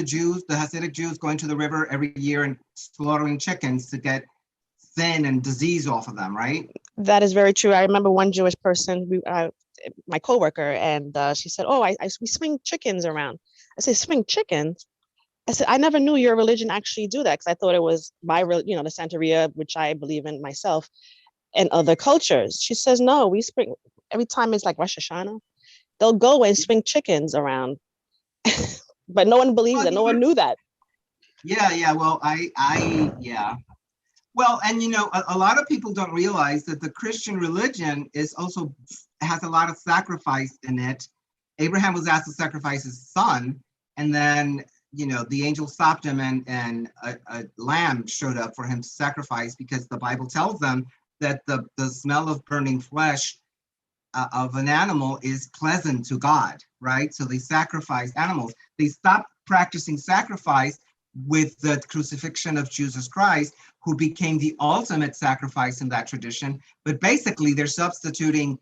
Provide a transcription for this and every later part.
Jews, the Hasidic Jews, going to the river every year and slaughtering chickens to get sin and disease off of them, right? That is very true. I remember one Jewish person, my coworker, and she said, "Oh, we swing chickens around." I said, "Swing chickens?" I said, "I never knew your religion actually do that, because I thought it was the Santeria, which I believe in myself, and other cultures." She says, "No, we swing every time it's like Rosh Hashanah. They'll go and swing chickens around." But no one believes that. No one knew that. Yeah. Well, yeah. Well, and a lot of people don't realize that the Christian religion has a lot of sacrifice in it. Abraham was asked to sacrifice his son, and then the angel stopped him, and a lamb showed up for him to sacrifice, because the Bible tells them that the smell of burning flesh of an animal is pleasant to God, right? So they sacrifice animals. They stopped practicing sacrifice with the crucifixion of Jesus Christ, who became the ultimate sacrifice in that tradition. But basically, they're substituting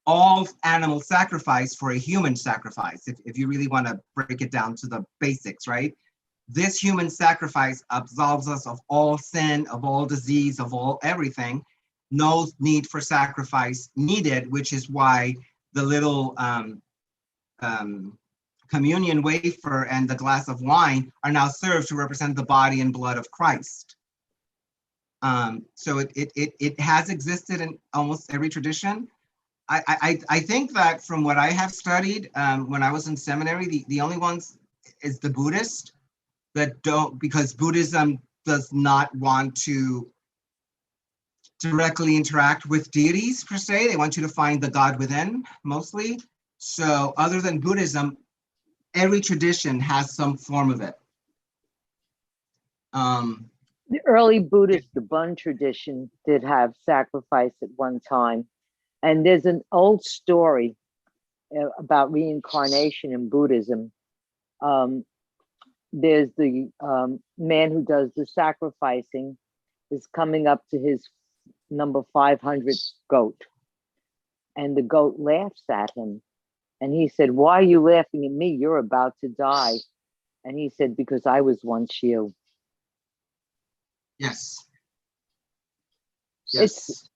all animal sacrifice for a human sacrifice, if you really want to break it down to the basics, right? This human sacrifice absolves us of all sin, of all disease, of all everything. No need for sacrifice needed, which is why the little communion wafer and the glass of wine are now served to represent the body and blood of Christ. So it has existed in almost every tradition. I think that from what I have studied when I was in seminary, the only ones is the Buddhist that don't, because Buddhism does not want to directly interact with deities per se. They want you to find the God within mostly. So other than Buddhism, every tradition has some form of it. The early Buddhist, the Bun tradition, did have sacrifice at one time. And there's an old story about reincarnation in Buddhism. There's the man who does the sacrificing is coming up to his number 500 goat. And the goat laughs at him. And he said, "Why are you laughing at me? You're about to die." And he said, "Because I was once you." Yes. It's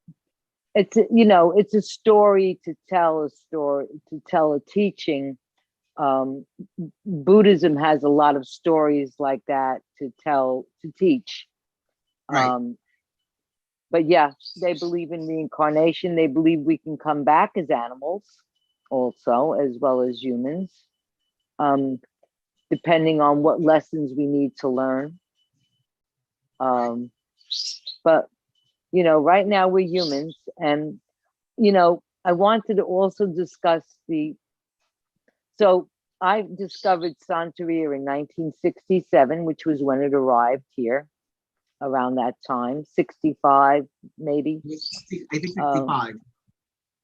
a story to tell a teaching. Buddhism has a lot of stories like that to teach. Right. But yeah, they believe in reincarnation. They believe we can come back as animals also, as well as humans, depending on what lessons we need to learn. But right now we're humans, and I wanted to also discuss so I discovered Santeria in 1967, which was when it arrived here, around that time, 65 maybe. I think 65.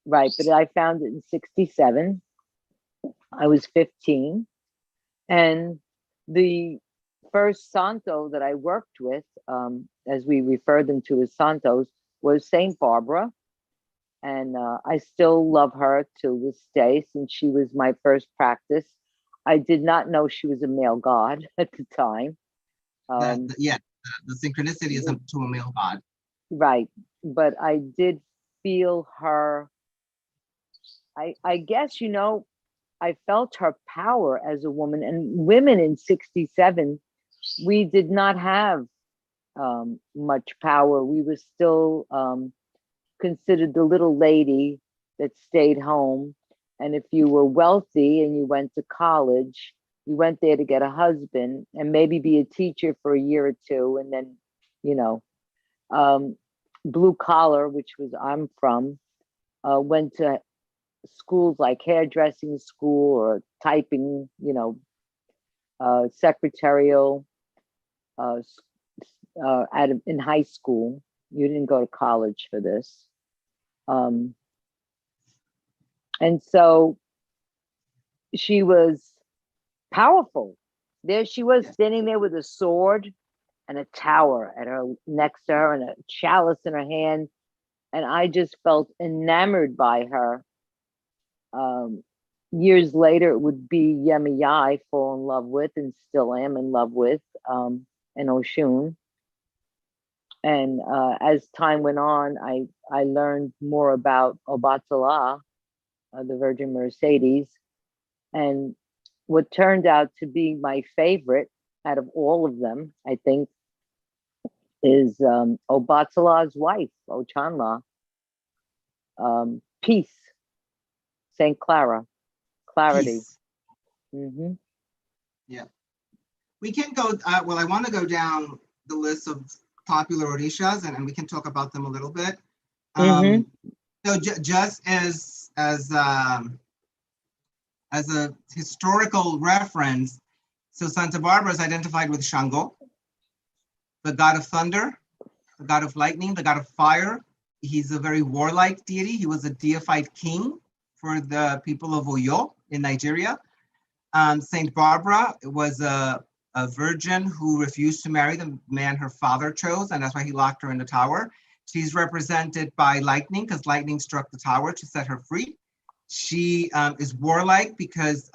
Right, but I found it in 67. I was 15, and the first Santo that I worked with, as we refer them to as Santos, was Saint Barbara. And I still love her to this day, since she was my first practice. I did not know she was a male god at the time. The synchronicity is to a male god. Right, but I did feel her. I guess, I felt her power as a woman. And women in 67, we did not have much power. We were still considered the little lady that stayed home. And if you were wealthy and you went to college, you went there to get a husband and maybe be a teacher for a year or two. And then, blue collar, which was I'm from, went to schools like hairdressing school or typing, secretarial in high school. You didn't go to college for this. And so she was powerful. There she was, standing there with a sword and a tower next to her and a chalice in her hand. And I just felt enamored by her. years later, it would be Yamaya I fall in love with and still am in love with, and Oshun. And as time went on, I learned more about Obatala, the Virgin Mercedes, and what turned out to be my favorite out of all of them, I think, is Obatala's wife, Ochanla, peace, Saint Clara, clarity. Peace. Mm-hmm. Yeah. We can go, well, I want to go down the list of popular Orishas, and we can talk about them a little bit. So just as a historical reference, so Santa Barbara is identified with Shango, the god of thunder, the god of lightning, the god of fire. He's a very warlike deity. He was a deified king for the people of Oyo in Nigeria. Saint Barbara was a virgin who refused to marry the man her father chose, and that's why he locked her in the tower. She's represented by lightning because lightning struck the tower to set her free. She is warlike because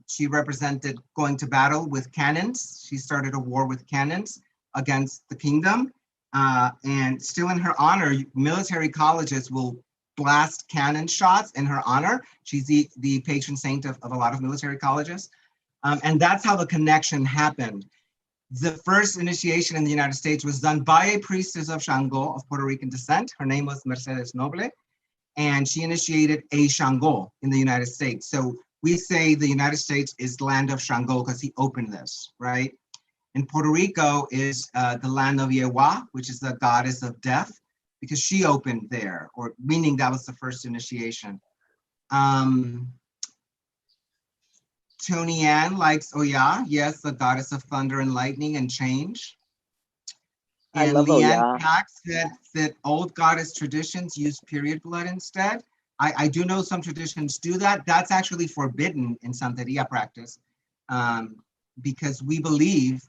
she represented going to battle with cannons. She started a war with cannons against the kingdom. And still in her honor, military colleges will blast cannon shots in her honor. She's the patron saint of a lot of military colleges. And that's how the connection happened. The first initiation in the United States was done by a priestess of Shango of Puerto Rican descent. Her name was Mercedes Noble, and she initiated a Shango in the United States. So we say the United States is land of Shango because he opened this, right? And Puerto Rico is the land of Yewa, which is the goddess of death, because she opened there, or meaning that was the first initiation. Tony Ann likes Oya, yes, the goddess of thunder and lightning and change. I And love Leanne Oya. Pax said that old goddess traditions use period blood instead. I do know some traditions do that. That's actually forbidden in Santeria practice, because we believe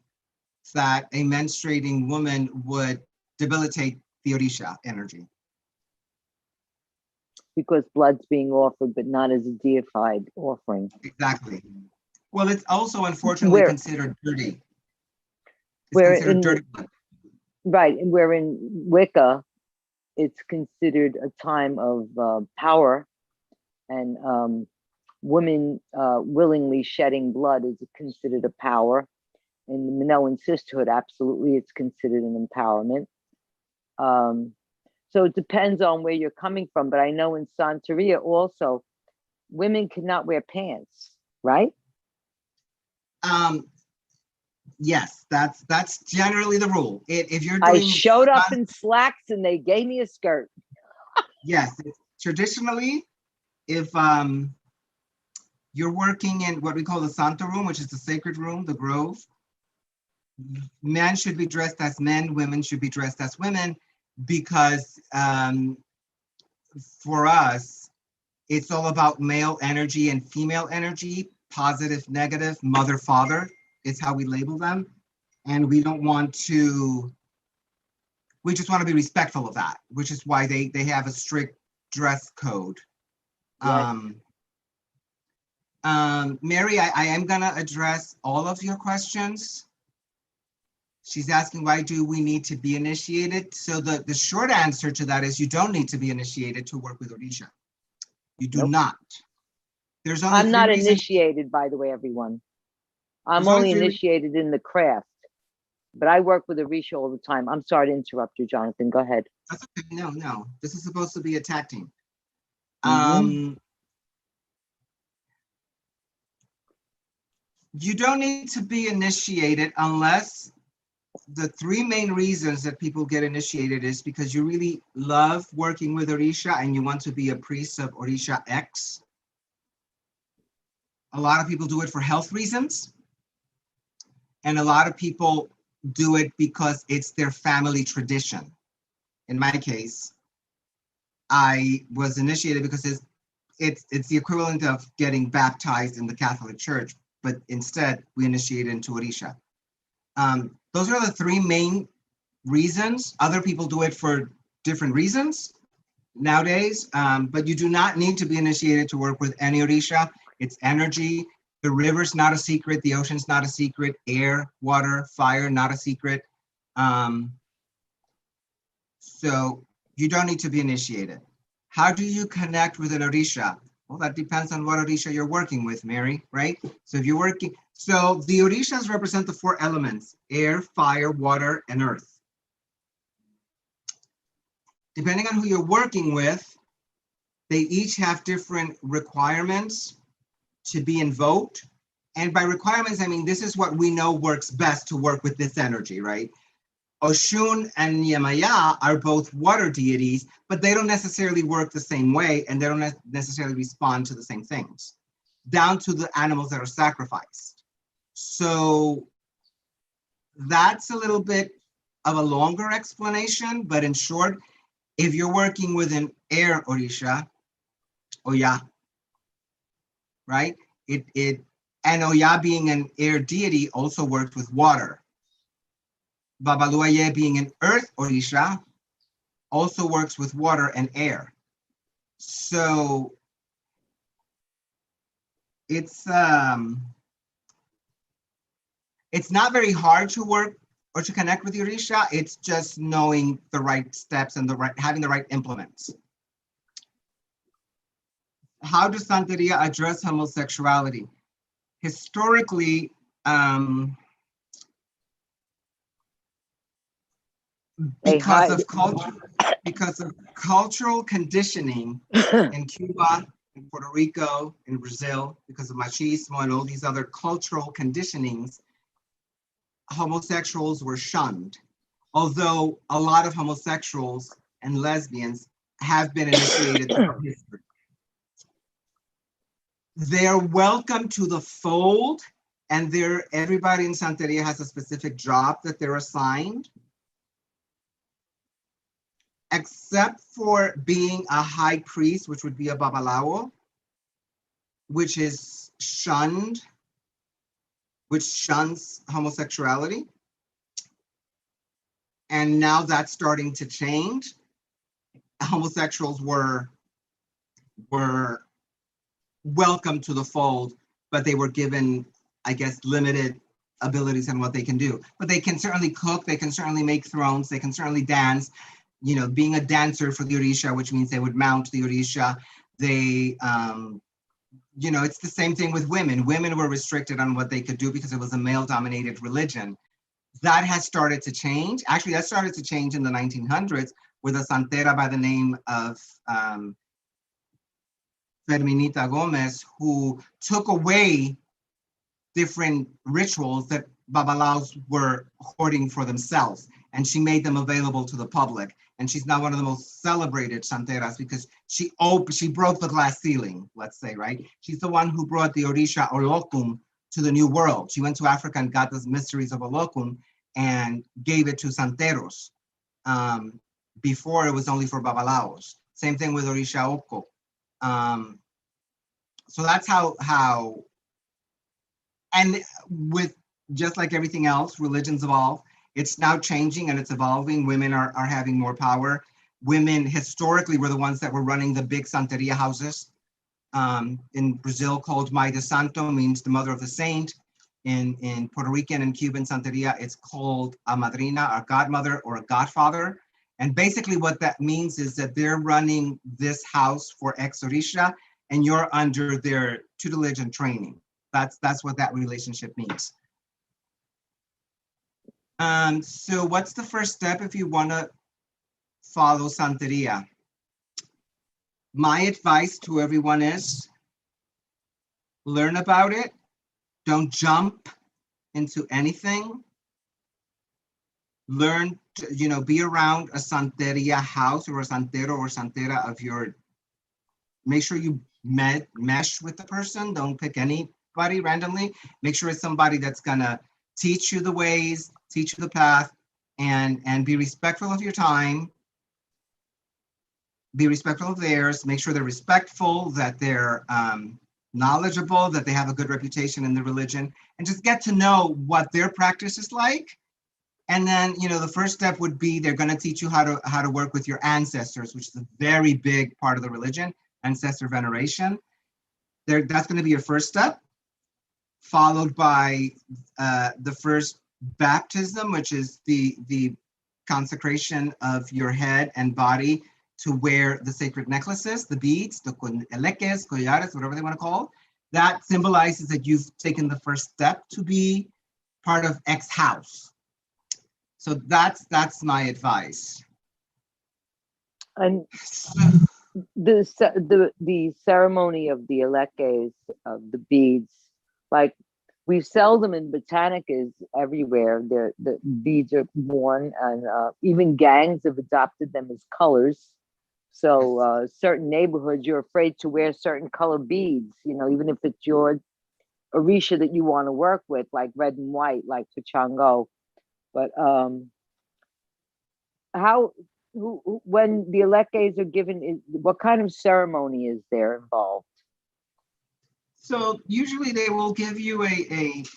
that a menstruating woman would debilitate the Orisha energy. Because blood's being offered, but not as a deified offering. Exactly. Well, it's also unfortunately considered dirty. It's considered dirty blood. Right, and where in Wicca, it's considered a time of power, and women willingly shedding blood is considered a power. In the Minoan sisterhood, absolutely, it's considered an empowerment. So it depends on where you're coming from, but I know in Santeria also, women cannot wear pants, right? Yes, that's generally the rule. If you're I doing, showed up in slacks and they gave me a skirt. yes, traditionally, if you're working in what we call the Santa room, which is the sacred room, the grove, men should be dressed as men, women should be dressed as women, because for us, it's all about male energy and female energy, positive, negative, mother, father is how we label them. And we don't want to, we just want to be respectful of that, which is why they have a strict dress code. Yes. Mary, I am gonna address all of your questions. She's asking, why do we need to be initiated? So the short answer to that is you don't need to be initiated to work with Orisha. You do not. There's only I'm not reasons. initiated, by the way, everyone. I'm There's only only three initiated in the craft, but I work with Orisha all the time. I'm sorry to interrupt you, Jonathan. Go ahead. That's okay. No. This is supposed to be a tag team. You don't need to be initiated unless the three main reasons that people get initiated is because you really love working with Orisha and you want to be a priest of Orisha X. A lot of people do it for health reasons. And a lot of people do it because it's their family tradition. In my case, I was initiated because it's the equivalent of getting baptized in the Catholic Church, but instead we initiated into Orisha. Those are the three main reasons. Other people do it for different reasons nowadays, but you do not need to be initiated to work with any Orisha. it's energy. The river's not a secret, the ocean's not a secret, air, water, fire, not a secret. So you don't need to be initiated. How do you connect with an Orisha? Well, that depends on what Orisha you're working with, Mary, right? So if you're working, so the Orishas represent the 4 elements: air, fire, water, and earth. Depending on who you're working with, they each have different requirements to be invoked. And by requirements, I mean, this is what we know works best to work with this energy, right? Oshun and Yamaya are both water deities, but they don't necessarily work the same way, and they don't necessarily respond to the same things, down to the animals that are sacrificed. So that's a little bit of a longer explanation, but in short, if you're working with an air Orisha, Oya, right? And Oya being an air deity also worked with water. Babaluaye being an earth Orisha also works with water and air. So it's not very hard to work or to connect with the Orisha. It's just knowing the right steps and having the right implements. How does Santeria address homosexuality? Historically, because of cultural conditioning in Cuba, in Puerto Rico, in Brazil, because of machismo and all these other cultural conditionings, homosexuals were shunned. Although a lot of homosexuals and lesbians have been initiated throughout history. They're welcome to the fold, and everybody in Santeria has a specific job that they're assigned, except for being a high priest, which would be a babalao, which is shunned, which shuns homosexuality. And now that's starting to change. Homosexuals were welcome to the fold, but they were given, I guess, limited abilities on what they can do. But they can certainly cook, they can certainly make thrones, they can certainly dance. You know, being a dancer for the Orisha, which means they would mount the Orisha. They, you know, it's the same thing with women. Women were restricted on what they could do because it was a male-dominated religion. That has started to change. Actually, that started to change in the 1900s with a santera by the name of Ferminita Gomez, who took away different rituals that babalaos were hoarding for themselves, and she made them available to the public. And she's now one of the most celebrated santeras because she broke the glass ceiling, let's say, right? She's the one who brought the Orisha Olokum to the New World. She went to Africa and got the mysteries of Olokum and gave it to santeros. Before it was only for babalaos. Same thing with Orisha Oko. So that's how, and with just like everything else, religions evolve. It's now changing and it's evolving. Women are having more power. Women historically were the ones that were running the big Santeria houses. In Brazil, called Mãe de Santo, means the mother of the saint. In Puerto Rican and Cuban Santeria, it's called a madrina, a godmother, or a godfather. And basically what that means is that they're running this house for ex Orisha, and you're under their tutelage and training. That's what that relationship means. So what's the first step if you want to follow Santeria? My advice to everyone is learn about it. Don't jump into anything. Learn to, be around a Santeria house or a Santero or Santera of your, make sure you mesh with the person. Don't pick anybody randomly. Make sure it's somebody that's gonna teach you the ways, teach you the path, and be respectful of your time. Be respectful of theirs. Make sure they're respectful, that they're knowledgeable, that they have a good reputation in the religion, and just get to know what their practice is like. And then, the first step would be they're going to teach you how to work with your ancestors, which is a very big part of the religion, Ancestor Veneration. That's going to be your first step, followed by the first baptism, which is the consecration of your head and body to wear the sacred necklaces, the beads, the eleques, collares, whatever they want to call. That symbolizes that you've taken the first step to be part of X house. So that's my advice. And the ceremony of the eleques, of the beads, like we sell them in botanicas everywhere. The beads are worn, and even gangs have adopted them as colors. So certain neighborhoods, you're afraid to wear certain color beads, even if it's your Orisha that you want to work with, like red and white, like for Shango. But when the eleques are given, what kind of ceremony is there involved? So usually they will give you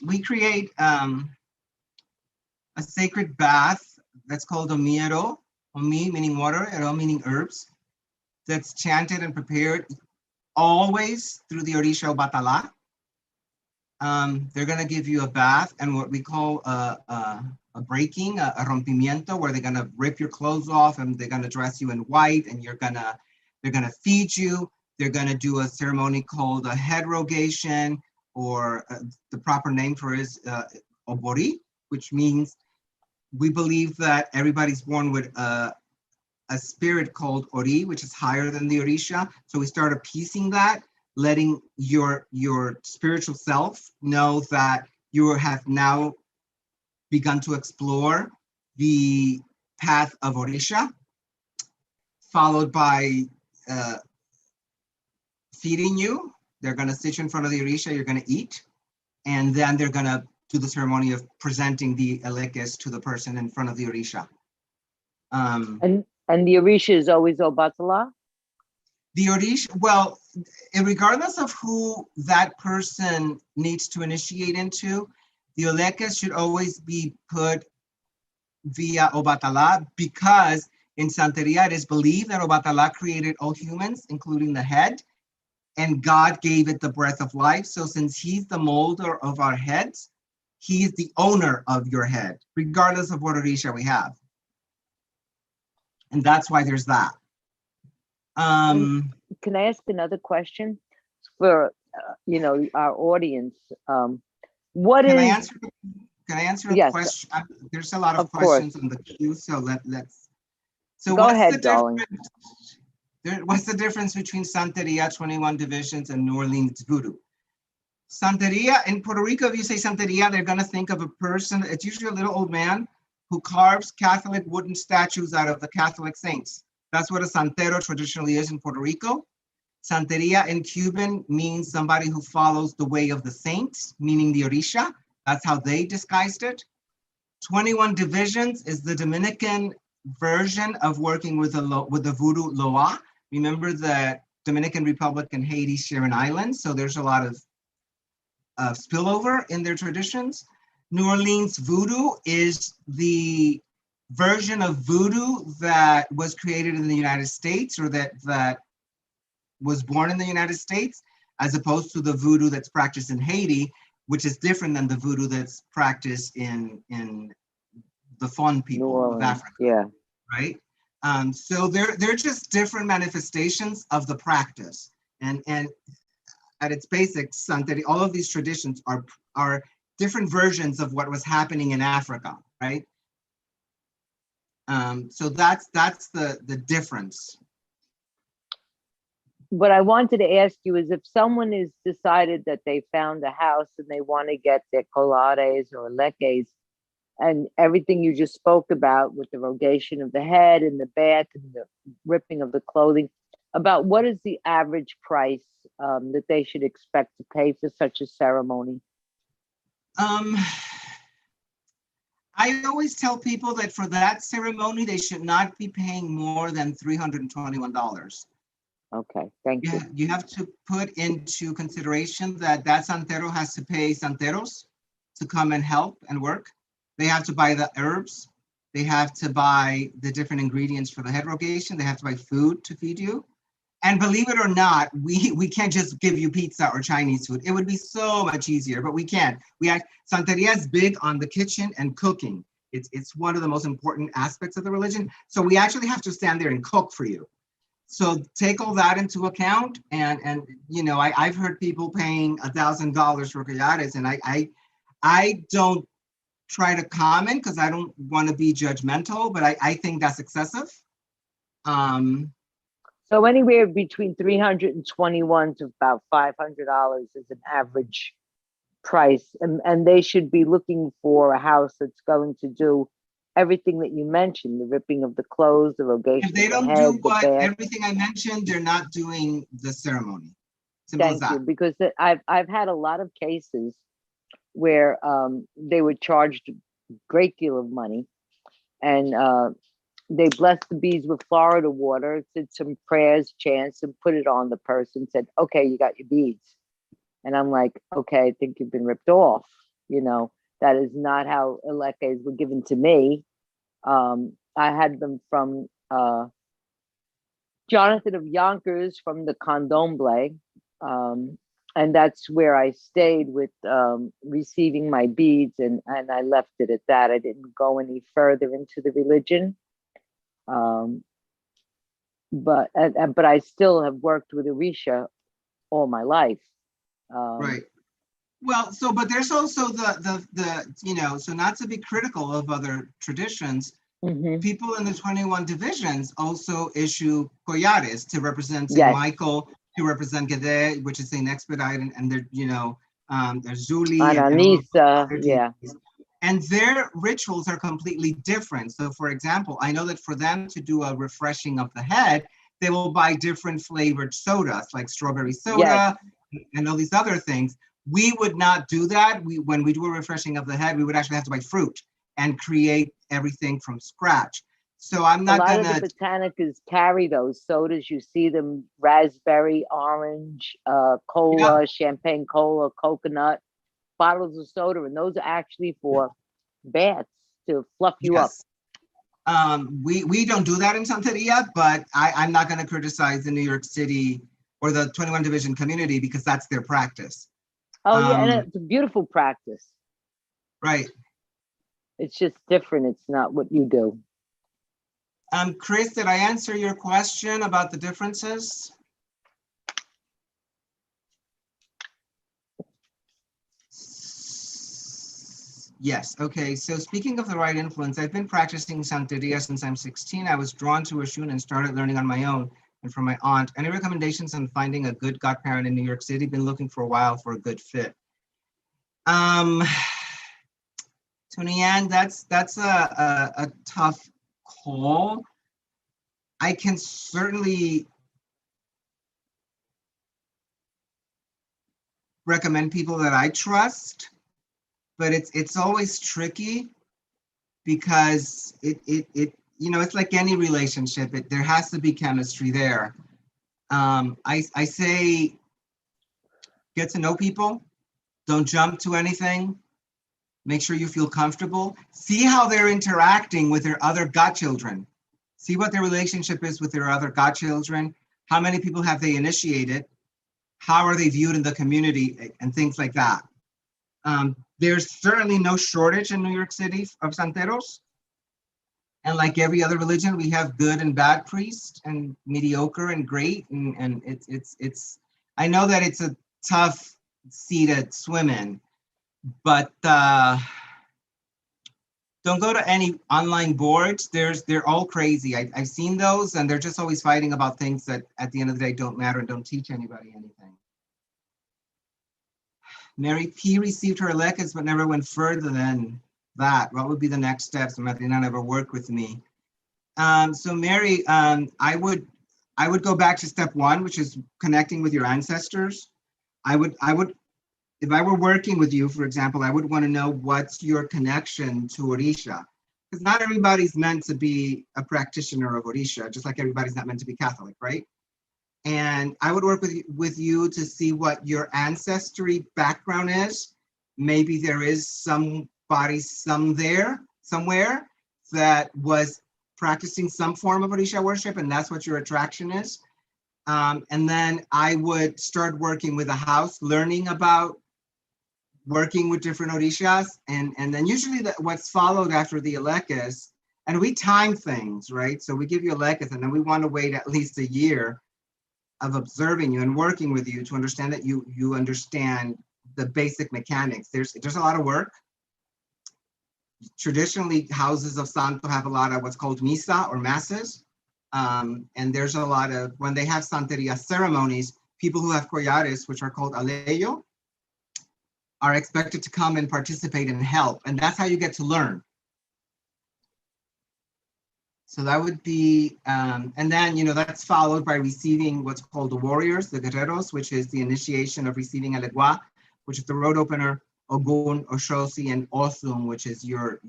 we create a sacred bath that's called omiero, omi meaning water, ero meaning herbs, that's chanted and prepared always through the Orisha Obatala. They're gonna give you a bath and what we call a breaking, a rompimiento, where they're gonna rip your clothes off and they're gonna dress you in white, and they're gonna feed you. They're gonna do a ceremony called a head rogation, or the proper name for it is obori, which means we believe that everybody's born with a spirit called ori, which is higher than the Orisha. So we start appeasing that, letting your spiritual self know that you have now begun to explore the path of Orisha, followed by feeding you. They're going to sit you in front of the Orisha, you're going to eat, and then they're going to do the ceremony of presenting the eleques to the person in front of the Orisha. And the Orisha is always Obatala? The Orisha, well, regardless of who that person needs to initiate into, the eleques should always be put via Obatala, because in Santeria it is believed that Obatala created all humans, including the head, and God gave it the breath of life. So since he's the molder of our heads, he is the owner of your head, regardless of what Orisha we have. And that's why there's that. Can I ask another question for our audience? What can is? Can I answer a yes, question? There's a lot of course. questions on the queue, so let's. So go what's ahead, the darling. What's the difference between Santeria 21 divisions and New Orleans Voodoo? Santeria in Puerto Rico, if you say Santeria, they're gonna think of a person. It's usually a little old man who carves Catholic wooden statues out of the Catholic saints. That's what a Santero traditionally is in Puerto Rico. Santeria in Cuban means somebody who follows the way of the saints, meaning the Orisha. That's how they disguised it. 21 divisions is the Dominican version of working with the Voodoo Loa. Remember that Dominican Republic and Haiti share an island, so there's a lot of spillover in their traditions. New Orleans Voodoo is the version of voodoo that was created in the United States, or that was born in the United States, as opposed to the voodoo that's practiced in Haiti, which is different than the voodoo that's practiced in the Fon people of Africa. Yeah. Right. So they're just different manifestations of the practice, and at its basics, Santeria, all of these traditions are different versions of what was happening in Africa, right? So that's the difference. What I wanted to ask you is, if someone has decided that they found a house and they want to get their collares or leques and everything you just spoke about with the rogation of the head and the bath and the ripping of the clothing, about what is the average price that they should expect to pay for such a ceremony? I always tell people that for that ceremony, they should not be paying more than $321. Okay, thank you. You have to put into consideration that Santero has to pay Santeros to come and help and work. They have to buy the herbs. They have to buy the different ingredients for the head rogation. They have to buy food to feed you. And believe it or not, we can't just give you pizza or Chinese food. It would be so much easier, but we can't. Santeria is big on the kitchen and cooking. It's one of the most important aspects of the religion. So we actually have to stand there and cook for you. So take all that into account. And you know, I've heard people paying $1,000 for collares, and I don't try to comment because I don't want to be judgmental, but I think that's excessive. So anywhere between $321 to about $500 is an average price, and they should be looking for a house that's going to do everything that you mentioned: the ripping of the clothes, the rogation If they of don't the head, do the what bath. everything I mentioned, they're not doing the ceremony. Simple as Thank you, that. because I've had a lot of cases where they were charged a great deal of money, and they blessed the beads with Florida water, did some prayers, chants, and put it on the person, said, okay, you got your beads. And I'm like, okay, I think you've been ripped off. You know, that is not how elekes were given to me. I had them from Jonathan of Yonkers from the Candomblé. And that's where I stayed with receiving my beads, and I left it at that. I didn't go any further into the religion. But I still have worked with Orisha all my life. Right. Well, so, but there's also the you know, so not to be critical of other traditions, people in the 21 divisions also issue collares to represent St. Yes. Michael, to represent Gede, which is St. Expedite, and they're, you know, there's Zuli Ananisa, yeah. And their rituals are completely different. So for example, I know that for them to do a refreshing of the head, they will buy different flavored sodas, like strawberry soda, yes, and all these other things. We would not do that. When we do a refreshing of the head, we would actually have to buy fruit and create everything from scratch. So I'm not gonna. A lot of the botanicas carry those sodas. You see them: raspberry, orange, cola, champagne cola, coconut, bottles of soda, and those are actually for baths to fluff you up. We don't do that in Santeria, but I'm not going to criticize the New York City or the 21 division community because that's their practice. Oh yeah, and it's a beautiful practice. Right. It's just different. It's not what you do. Chris, did I answer your question about the differences? Yes, okay, so speaking of the right influence, I've been practicing Santeria since I'm 16. I was drawn to Oshun and started learning on my own and from my aunt. Any recommendations on finding a good godparent in New York City? Been looking for a while for a good fit. Tunian, that's a tough call. I can certainly recommend people that I trust, but it's always tricky because it you know, it's like any relationship. There has to be chemistry there. I say get to know people. Don't jump to anything. Make sure you feel comfortable. See how they're interacting with their other godchildren. See what their relationship is with their other godchildren. How many people have they initiated? How are they viewed in the community and things like that. There's certainly no shortage in New York City of Santeros. And like every other religion, we have good and bad priests and mediocre and great. And it's I know that it's a tough sea to swim in, but don't go to any online boards. They're all crazy. I've seen those, and they're just always fighting about things that at the end of the day don't matter and don't teach anybody anything. Mary P received her elections but never went further than that. What would be the next steps? Madrina never worked with me. So Mary, I would go back to step one, which is connecting with your ancestors. I would, if I were working with you, for example, I would want to know what's your connection to Odisha, because not everybody's meant to be a practitioner of Odisha, just like everybody's not meant to be Catholic, right? And I would work with you to see what your ancestry background is. Maybe there is somebody somewhere that was practicing some form of Odisha worship, and that's what your attraction is. And then I would start working with a house, learning about working with different Orishas. And then usually what's followed after the Elekas, and we time things, right? So we give you Elekas, and then we want to wait at least a year of observing you and working with you to understand that you understand the basic mechanics. There's a lot of work. Traditionally, houses of Santo have a lot of what's called misa or masses. And there's a lot of, when they have Santeria ceremonies, people who have collares, which are called aleyo, are expected to come and participate and help. And that's how you get to learn. So that would be, and then, that's followed by receiving what's called the warriors, the guerreros, which is the initiation of receiving Elegua, which is the road opener, Ogun, Oshosi, and Osum, which is your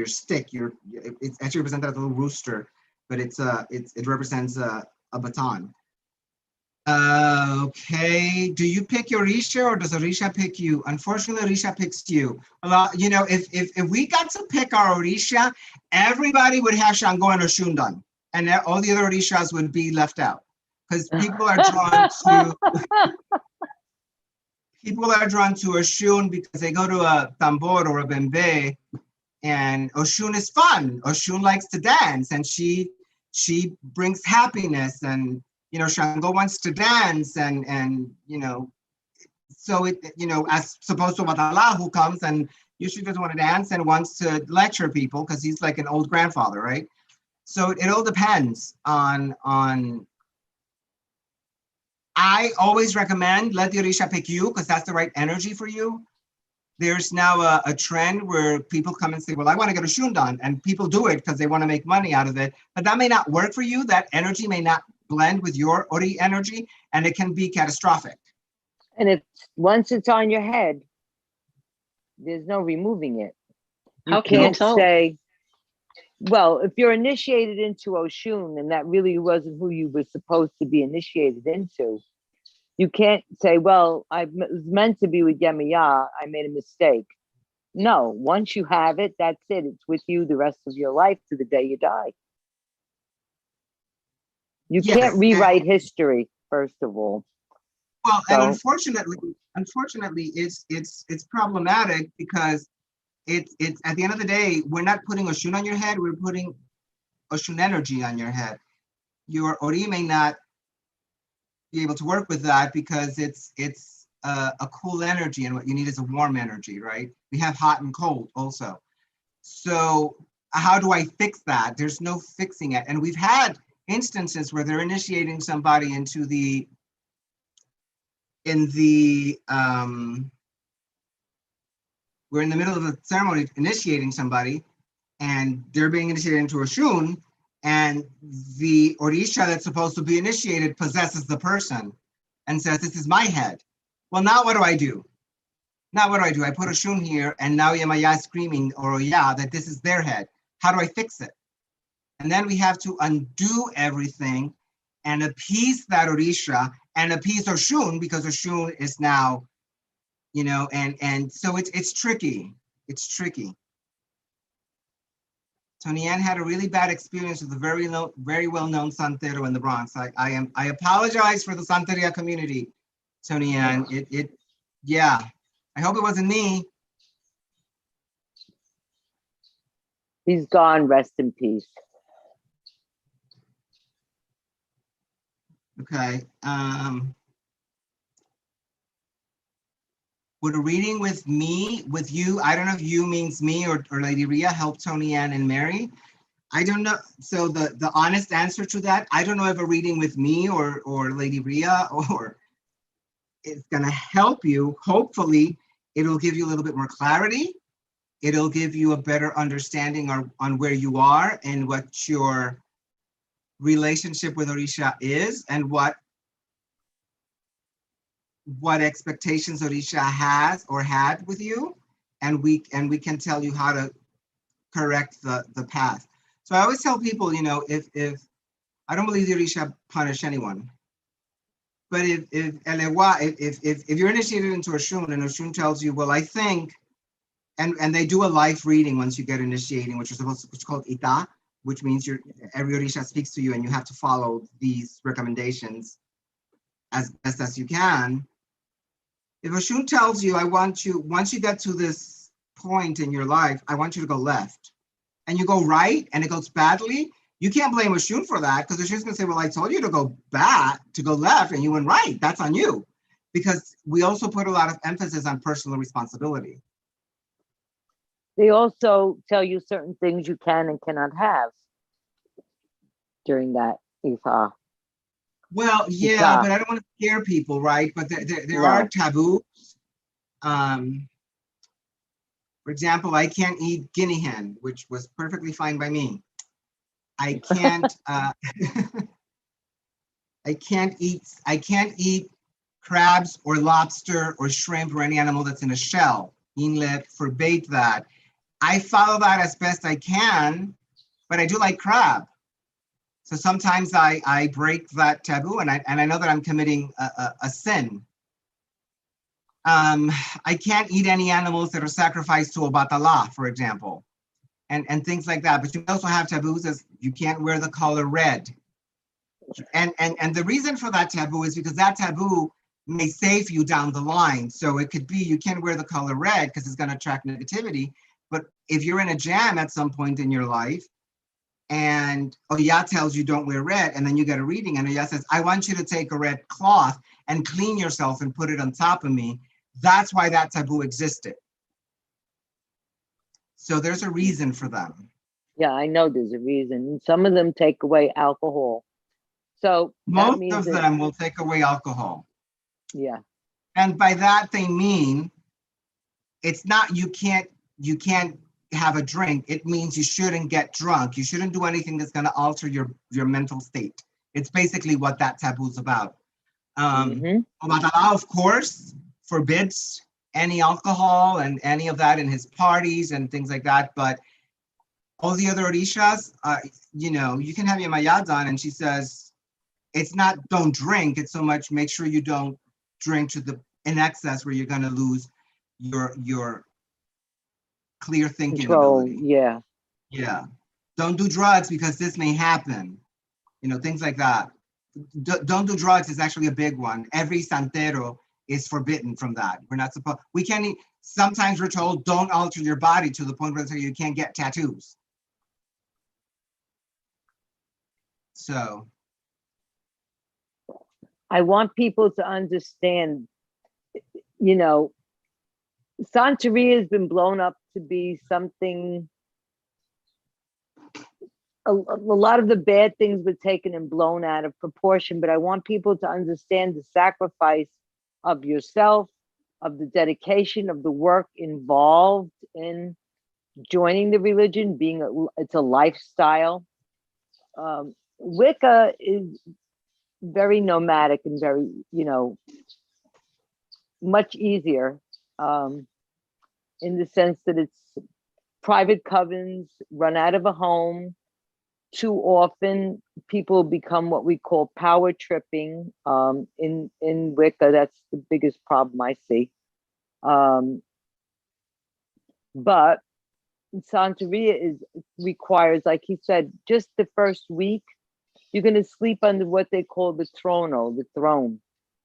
stick. It's actually represented as a little rooster, but it represents a baton. Okay, do you pick your Orisha or does Orisha pick you? Unfortunately, Orisha picks you. A lot, if we got to pick our Orisha, everybody would have Shango and Oshun done, and all the other Orishas would be left out because people are drawn to Oshun because they go to a tambor or a bembe, and Oshun is fun. Oshun likes to dance, and she brings happiness, and Shango wants to dance, and so as opposed to Watala, who comes and usually doesn't want to dance and wants to lecture people because he's like an old grandfather, right? So it all depends on. I always recommend let the Orisha pick you because that's the right energy for you. There's now a trend where people come and say, well, I want to get a shundan, and people do it because they want to make money out of it, but that may not work for you. That energy may not blend with your Ori energy, and it can be catastrophic. And once it's on your head, there's no removing it. You can't say, well, if you're initiated into Oshun and that really wasn't who you were supposed to be initiated into, you can't say, well, I was meant to be with Yamaya, I made a mistake. No, once you have it, that's it. It's with you the rest of your life to the day you die. You can't rewrite history, first of all. Well, and unfortunately, it's problematic because it's at the end of the day, we're not putting Oshun on your head, we're putting Oshun energy on your head. Your Ori may not be able to work with that because it's a cool energy, and what you need is a warm energy, right? We have hot and cold also. So how do I fix that? There's no fixing it. And we've had instances where they're initiating somebody into we're in the middle of a ceremony initiating somebody, and they're being initiated into a shun, and the Orisha that's supposed to be initiated possesses the person and says, this is my head. Well, now what do? I put a shun here, and now Yamaya is screaming, or that this is their head. How do I fix it? And then we have to undo everything and appease that Orisha and appease Oshun, because Oshun is now, and so it's tricky. It's tricky. Tony Ann had a really bad experience with a very well-known Santero in the Bronx. I apologize for the Santeria community, Tony Ann. I hope it wasn't me. He's gone, rest in peace. Okay. Would a reading with you, I don't know if you means me or Lady Rhea, help Tony Ann and Mary? I don't know. So the honest answer to that, I don't know if a reading with me or Lady Rhea or it's gonna help you. Hopefully, it'll give you a little bit more clarity. It'll give you a better understanding on where you are and what your relationship with Orisha is and what expectations Orisha has or had with you, and we can tell you how to correct the path. So I always tell people, if I don't believe the Orisha punish anyone, but if you're initiated into Oshun and Oshun tells you, well, I think, and they do a life reading once you get initiating, which is called Ita, which means every Orisha speaks to you and you have to follow these recommendations as best as you can. If Oshun tells you, once you get to this point in your life, I want you to go left, and you go right and it goes badly, you can't blame Oshun for that, because Oshun's gonna say, well, I told you to go left and you went right. That's on you. Because we also put a lot of emphasis on personal responsibility. They also tell you certain things you can and cannot have during that Ifa. Well, yeah, but I don't want to scare people, right? But there are taboos. For example, I can't eat guinea hen, which was perfectly fine by me. I can't I can't eat crabs or lobster or shrimp or any animal that's in a shell. Inlet forbade that. I follow that as best I can, but I do like crab. So sometimes I break that taboo, and I know that I'm committing a sin. I can't eat any animals that are sacrificed to Obatala, for example, and things like that. But you also have taboos as you can't wear the color red. And the reason for that taboo is because that taboo may save you down the line. So it could be you can't wear the color red because it's going to attract negativity. But if you're in a jam at some point in your life, and Oya tells you don't wear red, and then you get a reading, and Oya says, I want you to take a red cloth and clean yourself and put it on top of me. That's why that taboo existed. So there's a reason for them. Yeah, I know there's a reason. Some of them take away alcohol. So most of them will take away alcohol. Yeah. And by that they mean it's not you can't have a drink. It means you shouldn't get drunk. You shouldn't do anything that's going to alter your mental state. It's basically what that taboo is about. Obatala, of course, forbids any alcohol and any of that in his parties and things like that. But all the other Orishas, you can have Yamaya done, and she says, it's not don't drink, it's so much make sure you don't drink in excess where you're going to lose your clear thinking ability. Yeah. Don't do drugs because this may happen. Things like that. Don't do drugs is actually a big one. Every Santero is forbidden from that. We're not supposed, we can't, sometimes we're told don't alter your body to the point where you can't get tattoos. So. I want people to understand, Santeria has been blown up to be something, a lot of the bad things were taken and blown out of proportion, but I want people to understand the sacrifice of yourself, of the dedication, of the work involved in joining the religion, it's a lifestyle. Wicca is very nomadic and very, much easier in the sense that it's private covens run out of a home. Too often people become what we call power tripping in Wicca. That's the biggest problem I see. But Santeria requires, like he said, just the first week, you're going to sleep under what they call the trono, the throne.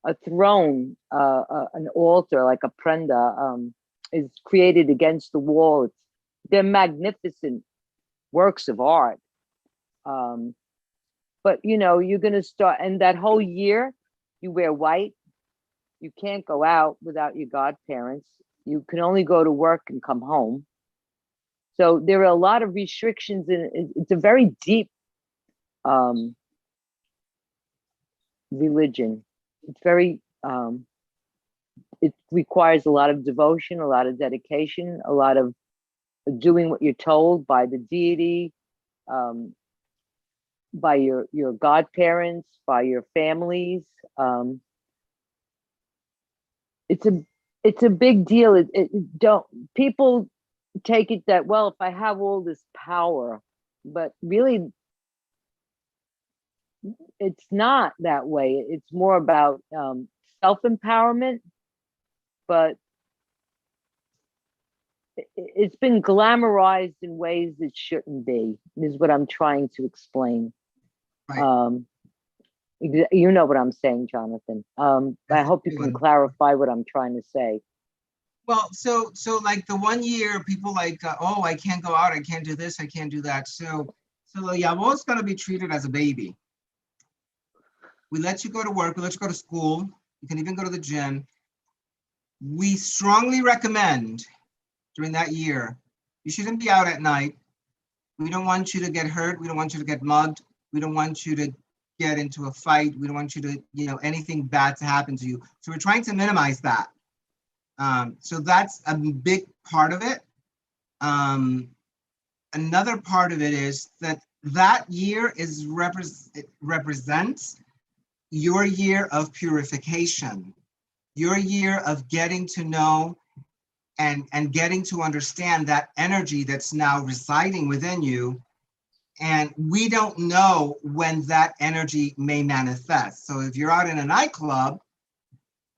A throne, an altar, like a prenda, is created against the wall. They're magnificent works of art. But you're going to start, and that whole year, you wear white. You can't go out without your godparents. You can only go to work and come home. So there are a lot of restrictions, and it's a very deep religion. It's very, it requires a lot of devotion, a lot of dedication, a lot of doing what you're told by the deity, by your godparents, by your families. It's a big deal. People take it that, well, if I have all this power, but really it's not that way. It's more about self-empowerment, but it's been glamorized in ways that shouldn't be, is what I'm trying to explain. Right. You know what I'm saying, Jonathan. I hope you can clarify what I'm trying to say. Well, so like the 1 year, people like, oh, I can't go out, I can't do this, I can't do that. So the Yavo's gonna be treated as a baby. We let you go to work, we let you go to school, you can even go to the gym. We strongly recommend during that year, you shouldn't be out at night. We don't want you to get hurt, we don't want you to get mugged, we don't want you to get into a fight, we don't want you to, anything bad to happen to you. So we're trying to minimize that. So that's a big part of it. Another part of it is that year represents your year of purification, your year of getting to know and getting to understand that energy that's now residing within you. And we don't know when that energy may manifest. So if you're out in a nightclub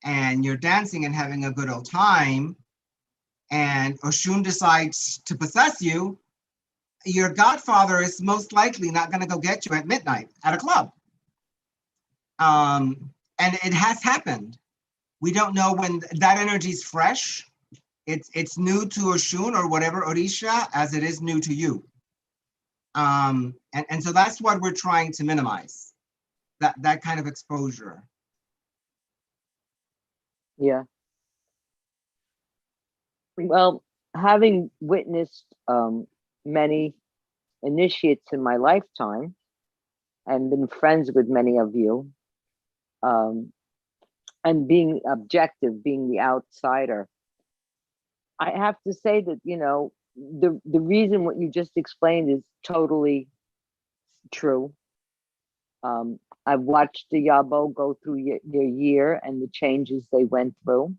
and you're dancing and having a good old time, and Oshun decides to possess you, your godfather is most likely not going to go get you at midnight at a club. And it has happened. We don't know when that energy is fresh. It's new to Oshun or whatever Odisha as it is new to you. And so that's what we're trying to minimize, that kind of exposure. Yeah. Well, having witnessed many initiates in my lifetime and been friends with many of you, and being objective, being the outsider, I have to say that, the reason what you just explained is totally true. I've watched the Yabo go through their year and the changes they went through.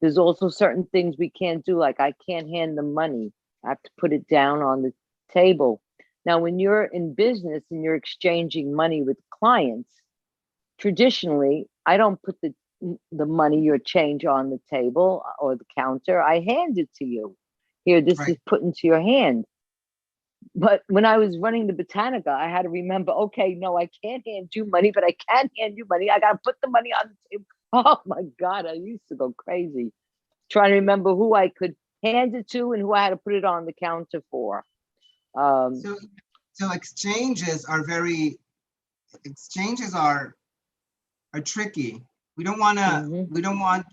There's also certain things we can't do, like I can't hand them money. I have to put it down on the table. Now, when you're in business and you're exchanging money with clients, traditionally, I don't put the money, your change on the table or the counter. I hand it to you. Here, this is put into your hand. But when I was running the Botanica, I had to remember, okay, no, I can't hand you money, but I can hand you money. I got to put the money on the table. Oh my God, I used to go crazy trying to remember who I could hand it to and who I had to put it on the counter for. So exchanges are tricky. We don't want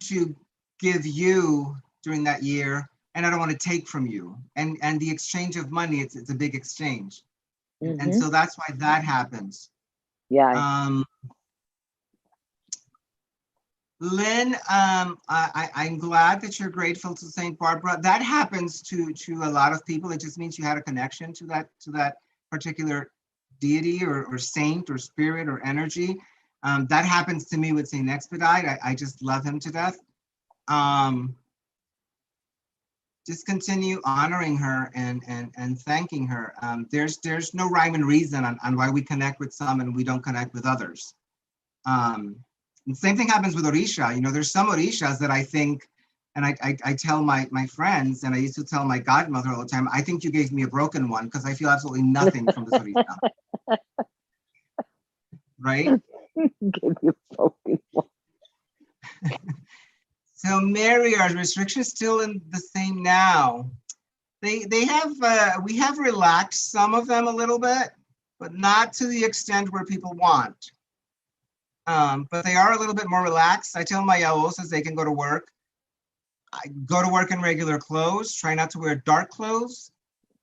to give you during that year, and I don't want to take from you. And the exchange of money, it's a big exchange. And so that's why that happens. Yeah. Lynn, I'm glad that you're grateful to St. Barbara. That happens to a lot of people. It just means you had a connection to that particular deity or saint or spirit or energy. That happens to me with St. Expedite. I just love him to death. Just continue honoring her and thanking her. There's no rhyme and reason on why we connect with some and we don't connect with others. And same thing happens with Orisha. There's some Orishas that I think, and I tell my friends, and I used to tell my godmother all the time, I think you gave me a broken one because I feel absolutely nothing from this Orisha. Right? Give you a broken one. So Mary, are restrictions still in the same now? They have, we have relaxed some of them a little bit, but not to the extent where people want. But they are a little bit more relaxed. I tell my yaosas they can go to work. I go to work in regular clothes. Try not to wear dark clothes,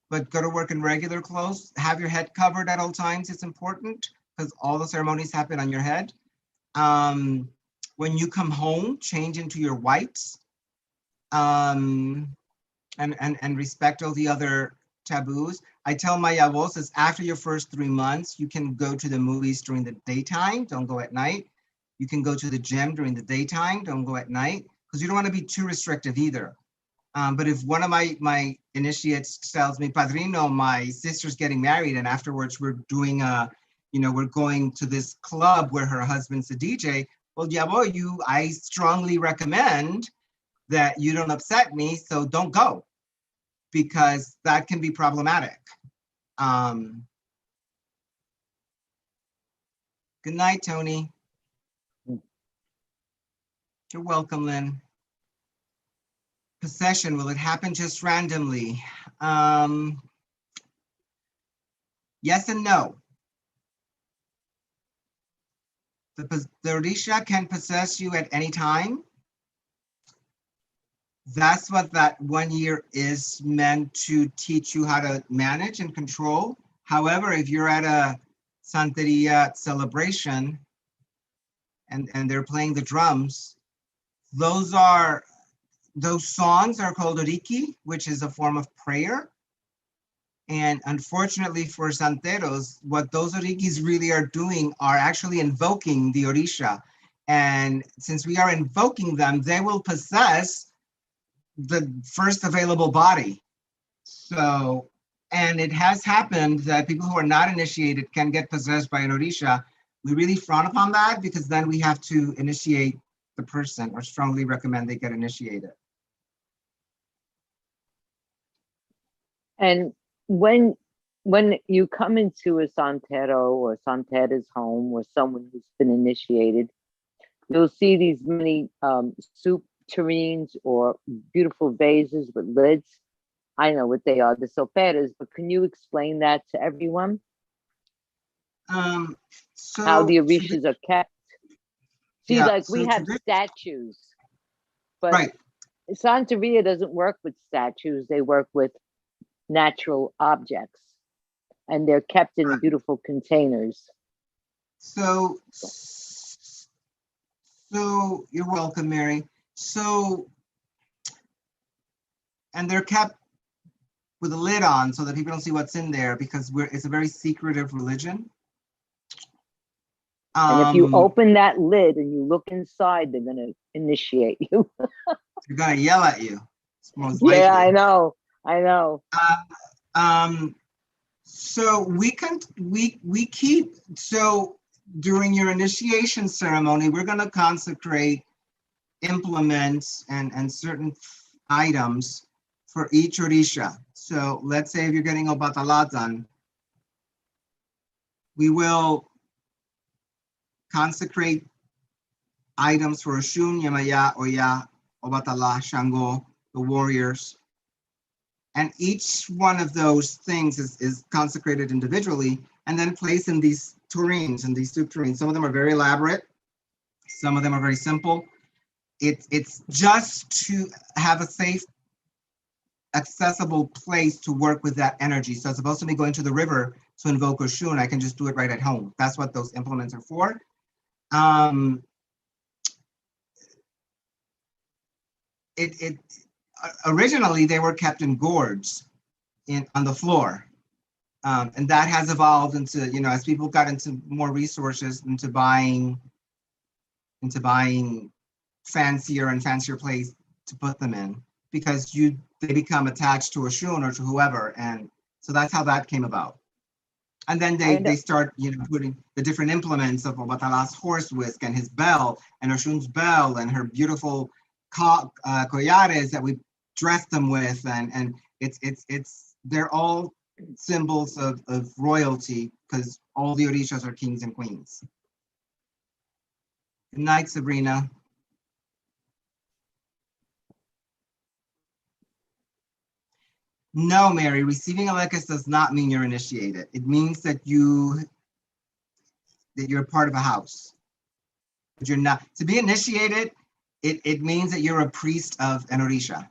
but go to work in regular clothes. Have your head covered at all times. It's important because all the ceremonies happen on your head. When you come home, change into your whites, and respect all the other taboos. I tell my yavosas after your first 3 months, you can go to the movies during the daytime, don't go at night. You can go to the gym during the daytime, don't go at night, because you don't want to be too restrictive either. But if one of my initiates tells me, Padrino, my sister's getting married, and afterwards we're doing we're going to this club where her husband's a DJ. Well, Yavo, I strongly recommend that you don't upset me, so don't go, because that can be problematic. Good night, Tony. You're welcome, Lynn. Possession, will it happen just randomly? Yes and no. The Orisha can possess you at any time. That's what that 1 year is meant to teach you how to manage and control. However, if you're at a Santeria celebration and they're playing the drums, those songs are called oriki, which is a form of prayer. And unfortunately for Santeros, what those orikis really are doing are actually invoking the Orisha. And since we are invoking them, they will possess the first available body. So, and it has happened that people who are not initiated can get possessed by an Orisha. We really frown upon that, because then we have to initiate the person, or strongly recommend they get initiated. And when you come into a Santero or Santera's home, or someone who's been initiated, you'll see these many soup tureens or beautiful vases with lids. I know what they are, the soperas, but can you explain that to everyone? How the orishas are kept? See, yeah, like we have statues, but right. Santeria doesn't work with statues. They work with natural objects, and they're kept in beautiful containers. So you're welcome, Mary. So, and they're kept with a lid on so that people don't see what's in there, because it's a very secretive religion. And if you open that lid and you look inside, they're going to initiate you. They're going to yell at you. Most yeah, likely. I know. So we keep, so during your initiation ceremony, we're going to consecrate implements and certain items for each Orisha. So let's say if you're getting Obatala done, we will consecrate items for Oshun, Yamaya, Oya, Obatala, Shango, the warriors. And each one of those things is consecrated individually and then placed in these tureens, and these soup tureens. Some of them are very elaborate. Some of them are very simple. It's just to have a safe, accessible place to work with that energy. So it's supposed to be going to the river to invoke Oshun. I can just do it right at home. That's what those implements are for. Originally they were kept in gourds on the floor. And that has evolved into, as people got into more resources, into buying fancier and fancier place to put them in, because they become attached to Oshun or to whoever. And so that's how that came about. And then they start, putting the different implements of Obatala's horse whisk and his bell and Oshun's bell and her beautiful collares that we dress them with. And they're all symbols of royalty, because all the Orishas are kings and queens. Good night, Sabrina. No, Mary, receiving a lekes does not mean you're initiated. It means that you're part of a house. But you're not. To be initiated, it means that you're a priest of an Orisha.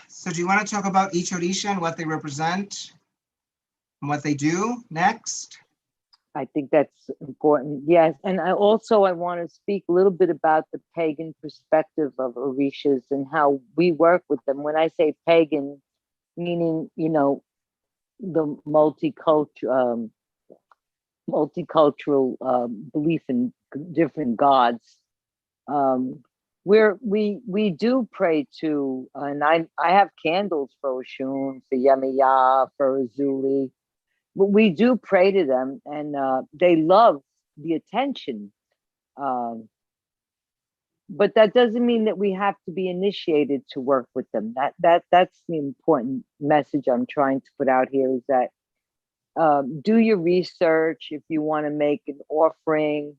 So do you want to talk about each Orisha and what they represent and what they do next? I think that's important. Yes. And I want to speak a little bit about the pagan perspective of Orishas and how we work with them. When I say pagan, meaning, the multicultural belief in different gods. We do pray to, and I have candles for Oshun, for Yamaya, for Azuli, we do pray to them, and they love the attention. Um, but that doesn't mean that we have to be initiated to work with them. That's the important message I'm trying to put out here, is that do your research. If you want to make an offering,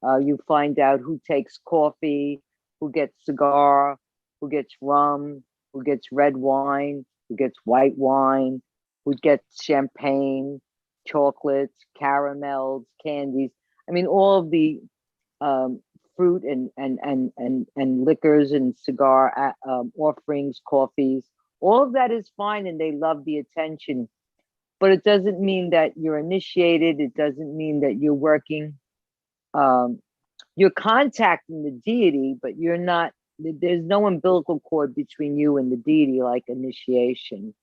you find out who takes coffee, who gets cigar, who gets rum, who gets red wine, who gets white wine, who gets champagne, chocolates, caramels, candies. I mean, all of the fruit and liquors and cigar offerings, coffees, all of that is fine, and they love the attention. But it doesn't mean that you're initiated. It doesn't mean that you're working. You're contacting the deity, but you're not. There's no umbilical cord between you and the deity like initiation.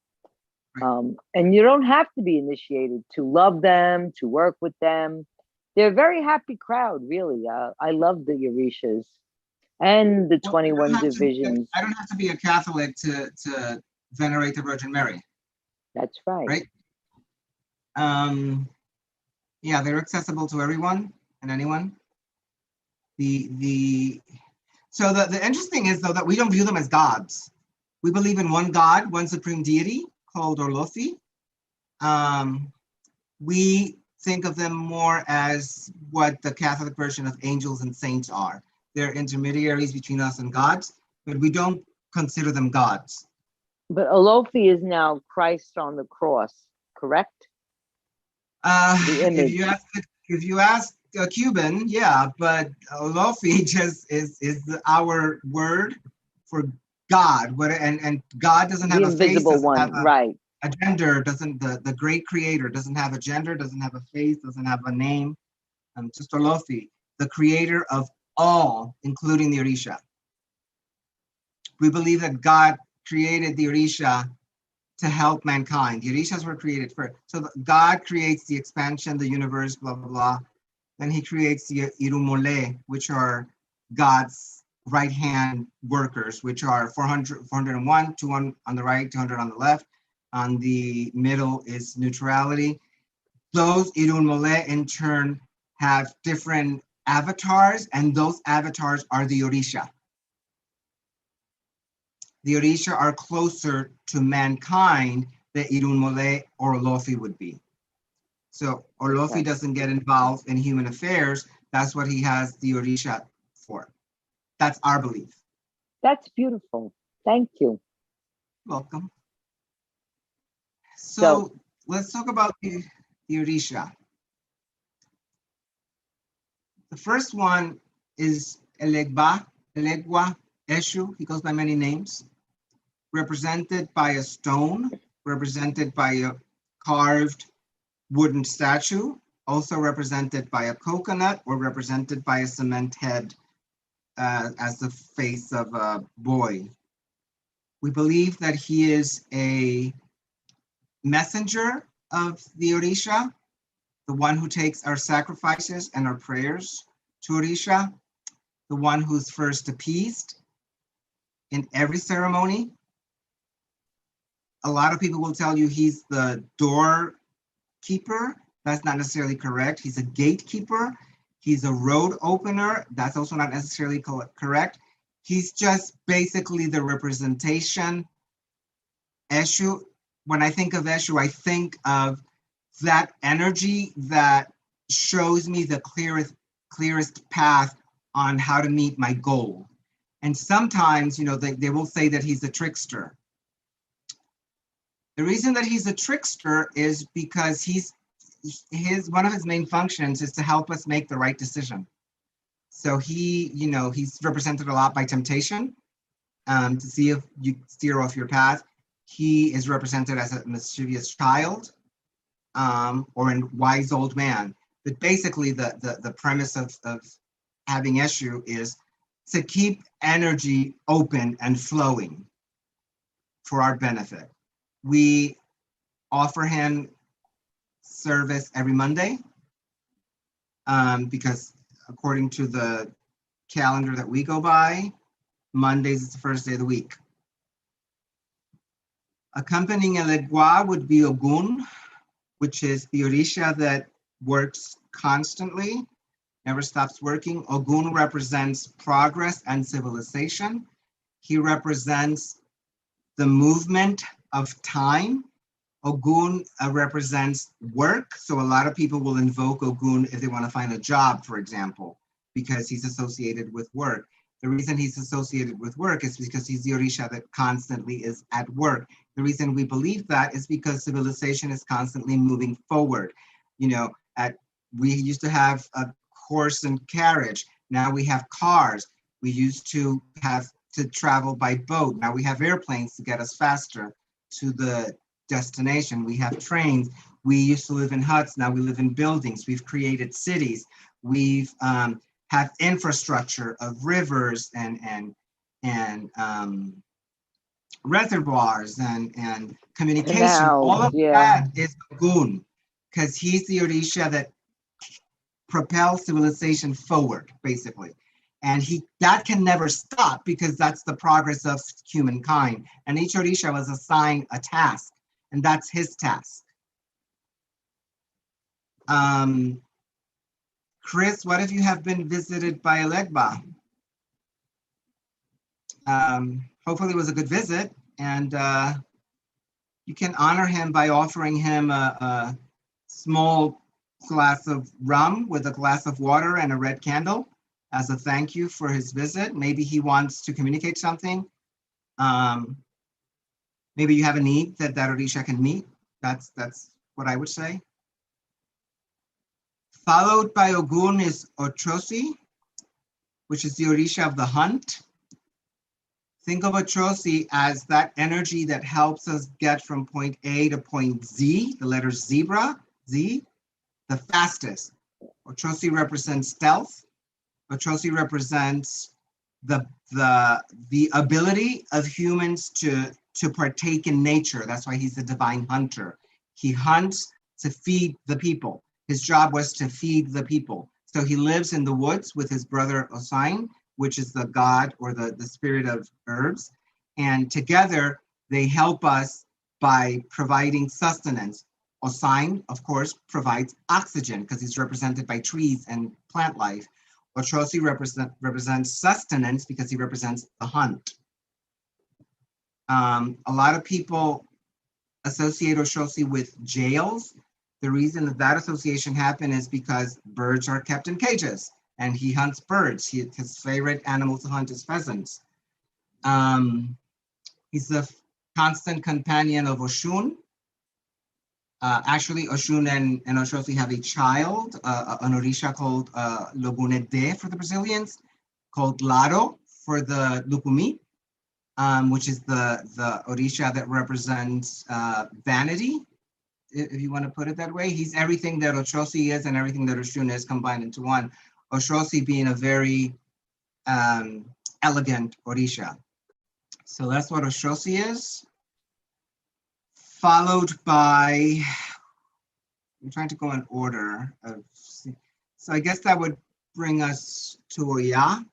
And you don't have to be initiated to love them, to work with them. They're a very happy crowd, really. I love the Orishas and the 21 divisions. I don't have to be a Catholic to venerate the Virgin Mary. That's right. Right? Yeah, they're accessible to everyone and anyone. So the interesting is, though, that we don't view them as gods. We believe in one God, one supreme deity called Orlofi. We think of them more as what the Catholic version of angels and saints are. They're intermediaries between us and gods, but we don't consider them gods. But Olofi is now Christ on the cross, correct? If you ask a Cuban, yeah, but Olofi just is our word for God. And God doesn't have a face, invisible one, right? A gender, doesn't the great creator doesn't have a gender, doesn't have a face, doesn't have a name. Just Olofi, the creator of all, including the Orisha. We believe that God created the Orisha to help mankind. The Orishas were created first. So God creates the expansion, the universe, blah, blah, blah. Then he creates the Irumole, which are God's right-hand workers, which are 401, 200 on the right, 200 on the left. On the middle is neutrality. Those Irumole, in turn, have different avatars, and those avatars are the Orisha. The Orisha are closer to mankind than Irumole or Olofi would be. So Olofi doesn't get involved in human affairs. That's what he has the Orisha for. That's our belief. That's beautiful. Thank you. Welcome. So let's talk about the Orisha. The first one is Elegba, Elegua, Eshu. He goes by many names. Represented by a stone, represented by a carved wooden statue, also represented by a coconut, or represented by a cement head as the face of a boy. We believe that he is a messenger of the Orisha, the one who takes our sacrifices and our prayers to Orisha, the one who's first appeased in every ceremony. A lot of people will tell you he's the doorkeeper. That's not necessarily correct. He's a gatekeeper. He's a road opener. That's also not necessarily correct. He's just basically the representation. Eshu, when I think of Eshu, I think of that energy that shows me the clearest path on how to meet my goal. And sometimes, they will say that he's a trickster. The reason that he's a trickster is because one of his main functions is to help us make the right decision. So he's represented a lot by temptation, to see if you steer off your path. He is represented as a mischievous child, or a wise old man. But basically the premise of having Eshu is to keep energy open and flowing for our benefit. We offer him service every Monday, because according to the calendar that we go by, Mondays is the first day of the week. Accompanying Elegua would be Ogun, which is the Orisha that works constantly, never stops working. Ogun represents progress and civilization. He represents the movement of time. Ogun represents work. So a lot of people will invoke Ogun if they want to find a job, for example, because he's associated with work. The reason he's associated with work is because he's the Orisha that constantly is at work. The reason we believe that is because civilization is constantly moving forward. You know, we used to have a horse and carriage. Now we have cars. We used to have to travel by boat. Now we have airplanes to get us faster to the destination. We have trains. We used to live in huts. Now we live in buildings. We've created cities. We've have infrastructure of rivers and reservoirs and communication. Canals, All of yeah. that is Ogun, because he's the Orisha that propels civilization forward, basically. And that can never stop because that's the progress of humankind. And each Orisha was assigned a task, and that's his task. Chris, what if you have been visited by Elegba? Hopefully it was a good visit, and you can honor him by offering him a small glass of rum with a glass of water and a red candle as a thank you for his visit. Maybe he wants to communicate something. Maybe you have a need that Orisha can meet. That's what I would say. Followed by Ogun is Otrosi, which is the Orisha of the hunt. Think of Otrosi as that energy that helps us get from point A to point Z, the letter zebra, Z, the fastest. Otrosi represents stealth. Otrosi represents the ability of humans to partake in nature. That's why he's the divine hunter. He hunts to feed the people. His job was to feed the people. So he lives in the woods with his brother Osain, which is the god or the spirit of herbs. And together they help us by providing sustenance. Osain, of course, provides oxygen because he's represented by trees and plant life. Otrosi represents sustenance because he represents the hunt. A lot of people associate Otrosi with jails. The reason that association happened is because birds are kept in cages and he hunts birds. His favorite animal to hunt is pheasants. He's the constant companion of Oshun. Actually, Oshun and Otrosi have a child, an Orisha called Lobunede for the Brazilians, called Laro for the Lukumi, which is the Orisha that represents vanity, if you want to put it that way. He's everything that Otrosi is and everything that Oshun is combined into one. Otrosi being a very elegant Orisha. So that's what Otrosi is. Followed by, I'm trying to go in order. So I guess that would bring us to Oya.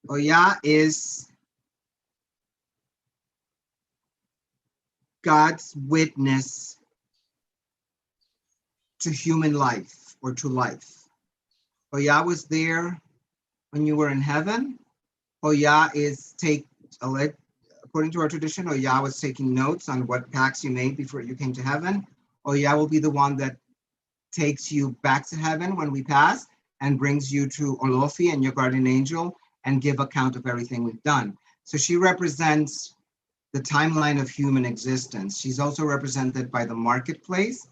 Oya is God's witness to human life or to life. Oya was there when you were in heaven. Oya is according to our tradition, Oya was taking notes on what pacts you made before you came to heaven. Oya will be the one that takes you back to heaven when we pass and brings you to Olofi and your guardian angel and give account of everything we've done. So she represents the timeline of human existence. She's also represented by the marketplace.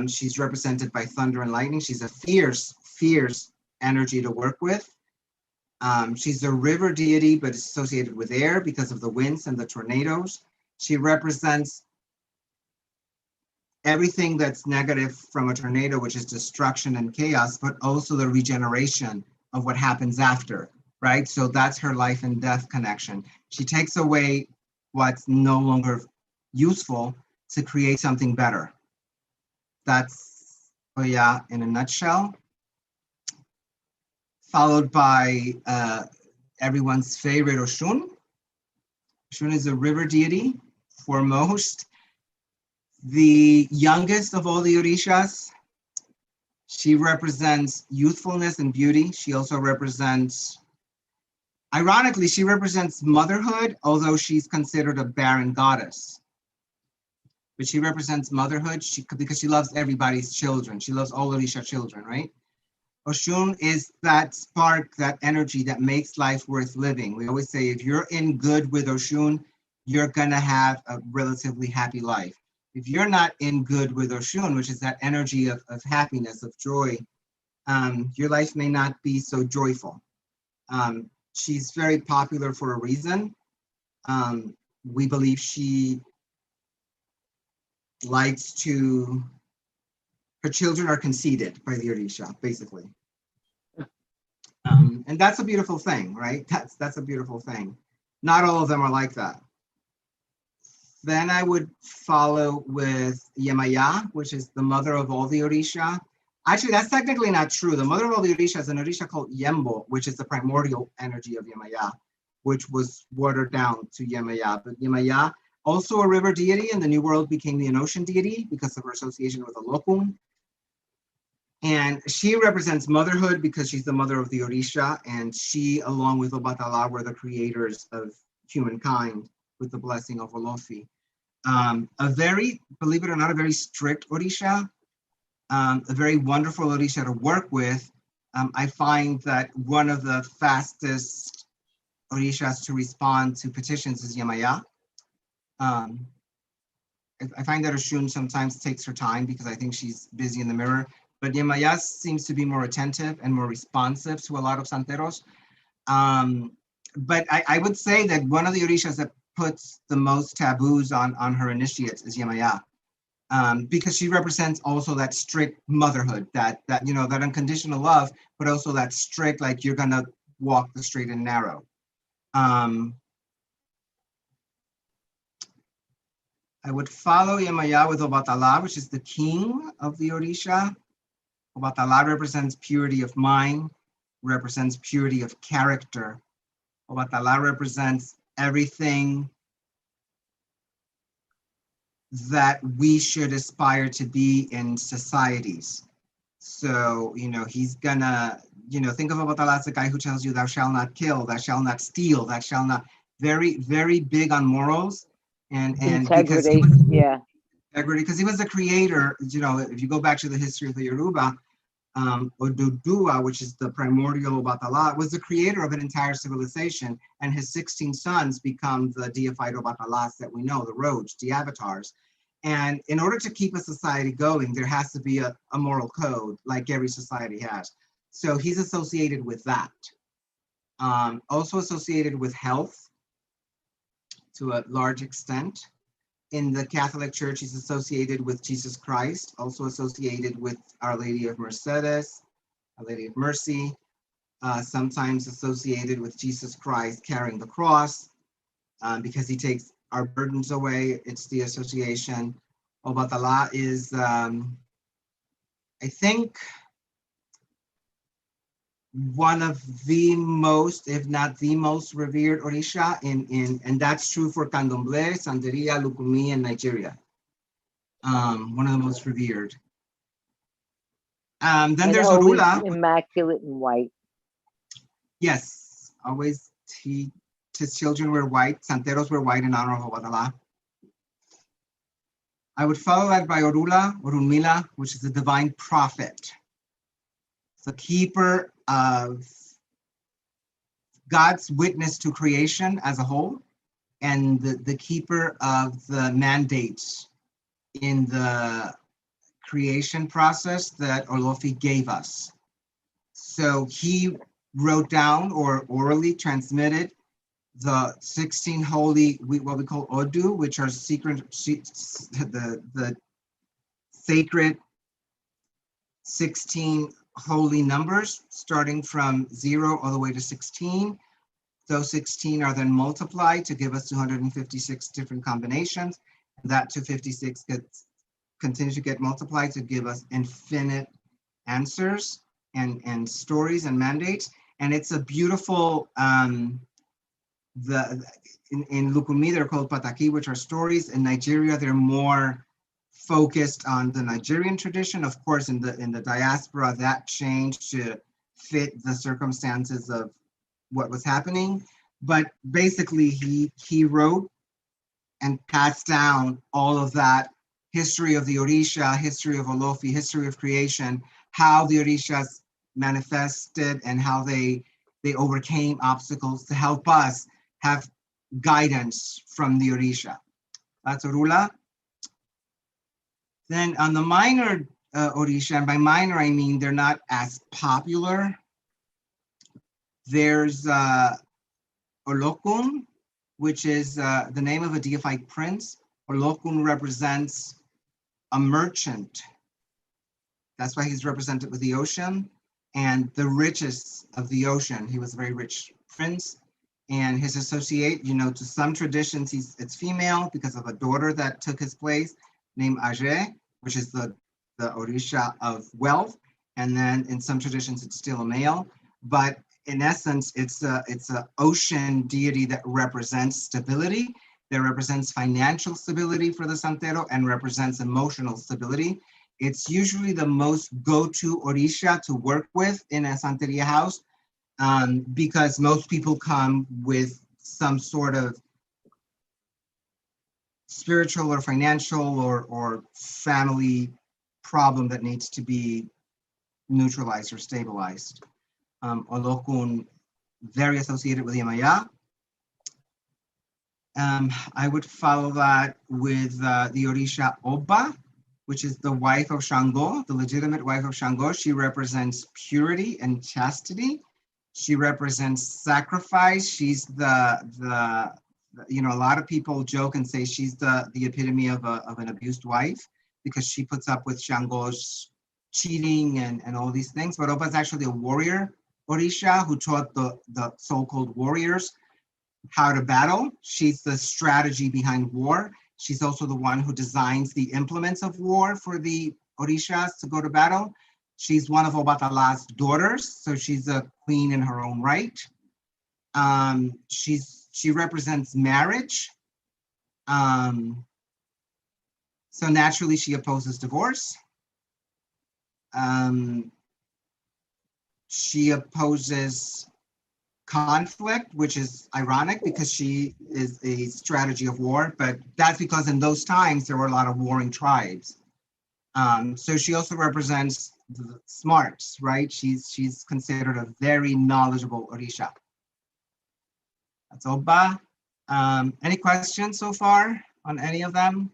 She's represented by thunder and lightning. She's a fierce energy to work with. She's a river deity, but is associated with air because of the winds and the tornadoes. She represents everything that's negative from a tornado, which is destruction and chaos, but also the regeneration of what happens after, right? So that's her life and death connection. She takes away what's no longer useful to create something better. That's Oya in a nutshell. Followed by everyone's favorite Oshun. Oshun is a river deity, foremost, the youngest of all the Orishas. She represents youthfulness and beauty. She also represents, ironically, she represents motherhood, although she's considered a barren goddess. But she represents motherhood because she loves everybody's children. She loves all Orisha children, right? Oshun is that spark, that energy that makes life worth living. We always say, if you're in good with Oshun, you're gonna have a relatively happy life. If you're not in good with Oshun, which is that energy of happiness, of joy, your life may not be so joyful. She's very popular for a reason. We believe she likes to, her children are conceited by the Orisha, basically. And that's a beautiful thing, right? That's a beautiful thing. Not all of them are like that. Then I would follow with Yamaya, which is the mother of all the Orisha. Actually, that's technically not true. The mother of all the Orisha is an Orisha called Yembo, which is the primordial energy of Yamaya, which was watered down to Yamaya. But Yamaya, also a river deity, in the New World became the ocean deity because of her association with Olokun. And she represents motherhood because she's the mother of the Orisha, and she, along with Obatala, were the creators of humankind with the blessing of Olofi. A very, believe it or not, a very strict Orisha, a very wonderful Orisha to work with. I find that one of the fastest Orishas to respond to petitions is Yamaya. I find that Oshun sometimes takes her time because I think she's busy in the mirror, but Yamaya seems to be more attentive and more responsive to a lot of Santeros. But I would say that one of the Orishas that puts the most taboos on her initiates is Yamaya, because she represents also that strict motherhood, that you know, that unconditional love, but also that strict, like, you're gonna walk the straight and narrow. I would follow Yamaya with Obatala, which is the king of the Orisha. Obatala represents purity of mind, represents purity of character. Obatala represents everything that we should aspire to be in societies. So, you know, he's gonna, you know, think of Obatala as the guy who tells you, thou shalt not kill, thou shalt not steal, thou shalt not, very, very big on morals. And integrity, integrity, because he was the creator. You know, if you go back to the history of the Yoruba, Odudua, which is the primordial Obatala, was the creator of an entire civilization, and his 16 sons become the deified Obatalas that we know, the roads, the avatars. And in order to keep a society going, there has to be a moral code, like every society has. So he's associated with that. Also associated with health to a large extent. In the Catholic Church, he's associated with Jesus Christ, also associated with Our Lady of Mercedes, Our Lady of Mercy, sometimes associated with Jesus Christ carrying the cross, because he takes our burdens away. It's the association. Obatala is, I think, one of the most, if not the most revered Orisha and that's true for Candomblé, Santeria, Lukumi, and Nigeria. One of the most revered. Then and there's always Orula. immaculate and white. Yes, always his children were white. Santeros were white in honor of Obatala. I would follow that by Orula, Orunmila, which is the divine prophet, the keeper of God's witness to creation as a whole, and the keeper of the mandates in the creation process that Olofi gave us. So he wrote down or orally transmitted the 16 holy, what we call Odu, which are the sacred 16 holy numbers, starting from 0 all the way to 16. Those 16 are then multiplied to give us 256 different combinations. That 256 continues to get multiplied to give us infinite answers and stories and mandates. And it's a beautiful, in Lukumi, they're called pataki, which are stories. In Nigeria, they're more focused on the Nigerian tradition. Of course, in the diaspora, that changed to fit the circumstances of what was happening. But basically, he wrote and passed down all of that history of the Orisha, history of Olofi, history of creation, how the Orishas manifested and how they overcame obstacles to help us have guidance from the Orisha. That's Orula. Then on the minor Orisha, and by minor I mean they're not as popular. There's Olokun, which is the name of a deified prince. Olokun represents a merchant. That's why he's represented with the ocean and the richest of the ocean. He was a very rich prince, and his associate, to some traditions, it's female because of a daughter that took his place named Aje, which is the Orisha of wealth. And then in some traditions, it's still a male, but in essence, it's a ocean deity that represents stability, that represents financial stability for the Santero, and represents emotional stability. It's usually the most go-to Orisha to work with in a Santeria house, because most people come with some sort of spiritual or financial or family problem that needs to be neutralized or stabilized. Olokun, very associated with Yamaya. I would follow that with the Orisha Oba, which is the wife of Shango, the legitimate wife of Shango. She represents purity and chastity. She represents sacrifice. She's a lot of people joke and say she's the epitome of an abused wife, because she puts up with Shango's cheating and all these things. But Oba is actually a warrior Orisha who taught the so-called warriors how to battle. She's the strategy behind war. She's also the one who designs the implements of war for the Orishas to go to battle. She's one of Obatala's daughters, so she's a queen in her own right. She represents marriage. So naturally she opposes divorce. She opposes conflict, which is ironic because she is a strategy of war, but that's because in those times there were a lot of warring tribes. So she also represents the smarts, right? She's considered a very knowledgeable Orisha. That's Oba. Any questions so far on any of them?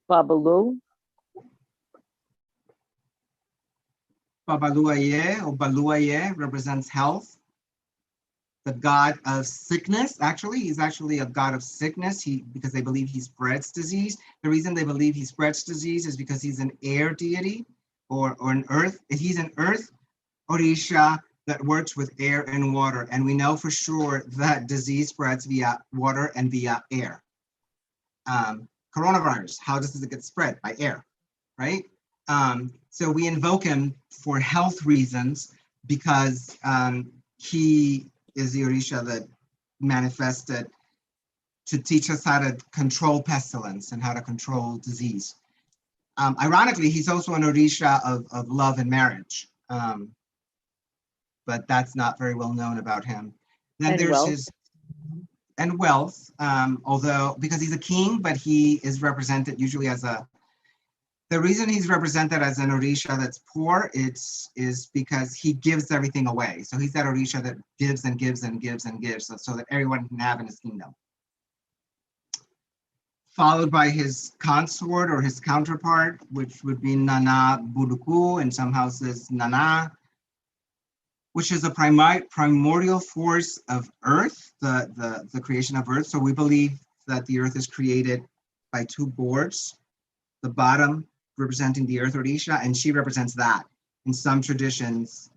Babalu. Babaluaye or Baluaye represents health. The god of sickness, actually, he's actually a god of sickness because they believe he spreads disease. The reason they believe he spreads disease is because he's an air deity or an earth. He's an earth Orisha that works with air and water. And we know for sure that disease spreads via water and via air. Coronavirus, how does it get spread? By air, right? So we invoke him for health reasons because he is the Orisha that manifested to teach us how to control pestilence and how to control disease. Ironically, he's also an Orisha of love and marriage, but that's not very well known about him. Then there's wealth. And wealth, although because he's a king, but he is represented usually as the reason he's represented as an Orisha that's poor, is because he gives everything away. So he's that Orisha that gives and gives and gives and gives so that everyone can have in his kingdom. Followed by his consort or his counterpart, which would be Nana Buduku, in some houses Nana, which is a primordial force of earth, the creation of earth. So we believe that the earth is created by two boards, the bottom representing the earth Orisha, and she represents that. In some traditions,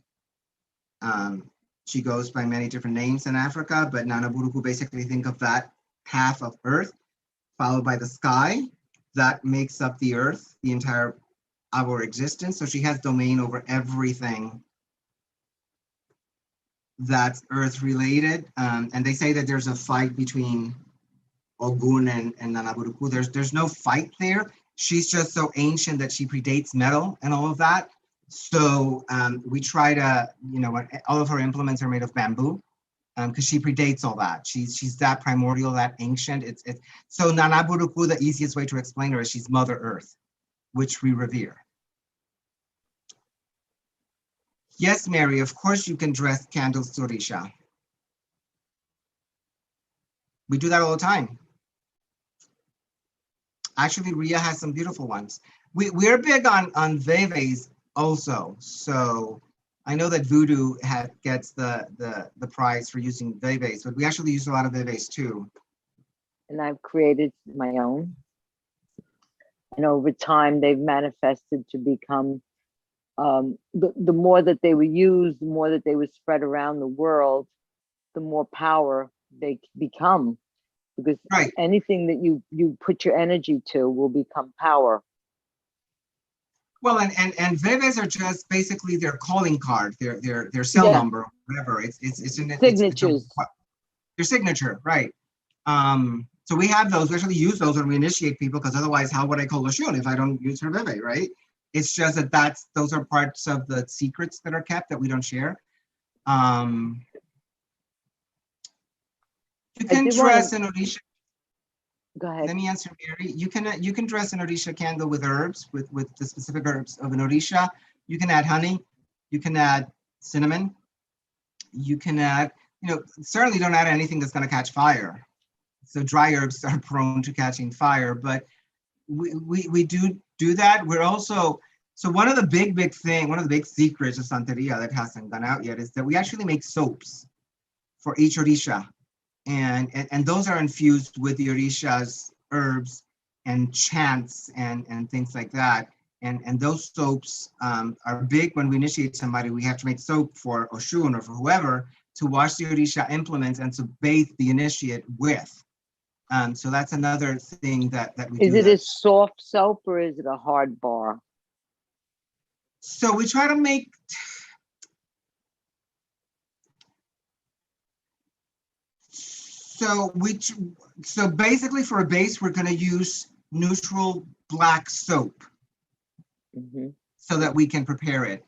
she goes by many different names in Africa, but Nana Buruku basically think of that half of earth, followed by the sky that makes up the earth, the entire our existence. So she has domain over everything that's earth related. And they say that there's a fight between Ogun and Nanaburuku. There's no fight there. She's just so ancient that she predates metal and all of that. So we try to, all of her implements are made of bamboo, because she predates all that. She's that primordial, that ancient. It's so Nanaburuku, the easiest way to explain her is she's Mother Earth, which we revere. Yes, Mary, of course you can dress candles to Orisha. We do that all the time. Actually, Rhea has some beautiful ones. We're big on veves also. So I know that Voodoo gets the prize for using veves, but we actually use a lot of veves too. And I've created my own. And over time, they've manifested to become, the more that they were used, the more that they were spread around the world, the more power they become. Because right. Anything that you put your energy to will become power. Well, and veves are just basically their calling card, their cell number, whatever. It's signatures. Their signature, right? So we have those. We actually use those when we initiate people, because otherwise, how would I call Oshun if I don't use her veve, right? It's just that those are parts of the secrets that are kept that we don't share. You can dress an Odisha. Go ahead. Let me answer, Mary. You can dress an Odisha candle with herbs, with the specific herbs of an Odisha. You can add honey. You can add cinnamon. You can add, certainly don't add anything that's going to catch fire. So dry herbs are prone to catching fire, but we do that. We're also, so one of the big secrets of Santeria that hasn't gone out yet is that we actually make soaps for each Odisha. And those are infused with the Orisha's herbs and chants and things like that. And those soaps are big. When we initiate somebody, we have to make soap for Oshun or for whoever to wash the Orisha implements and to bathe the initiate with. So that's another thing that we do. Is it a soft soap or is it a hard bar? So we try to make, so basically for a base, we're going to use neutral black soap so that we can prepare it.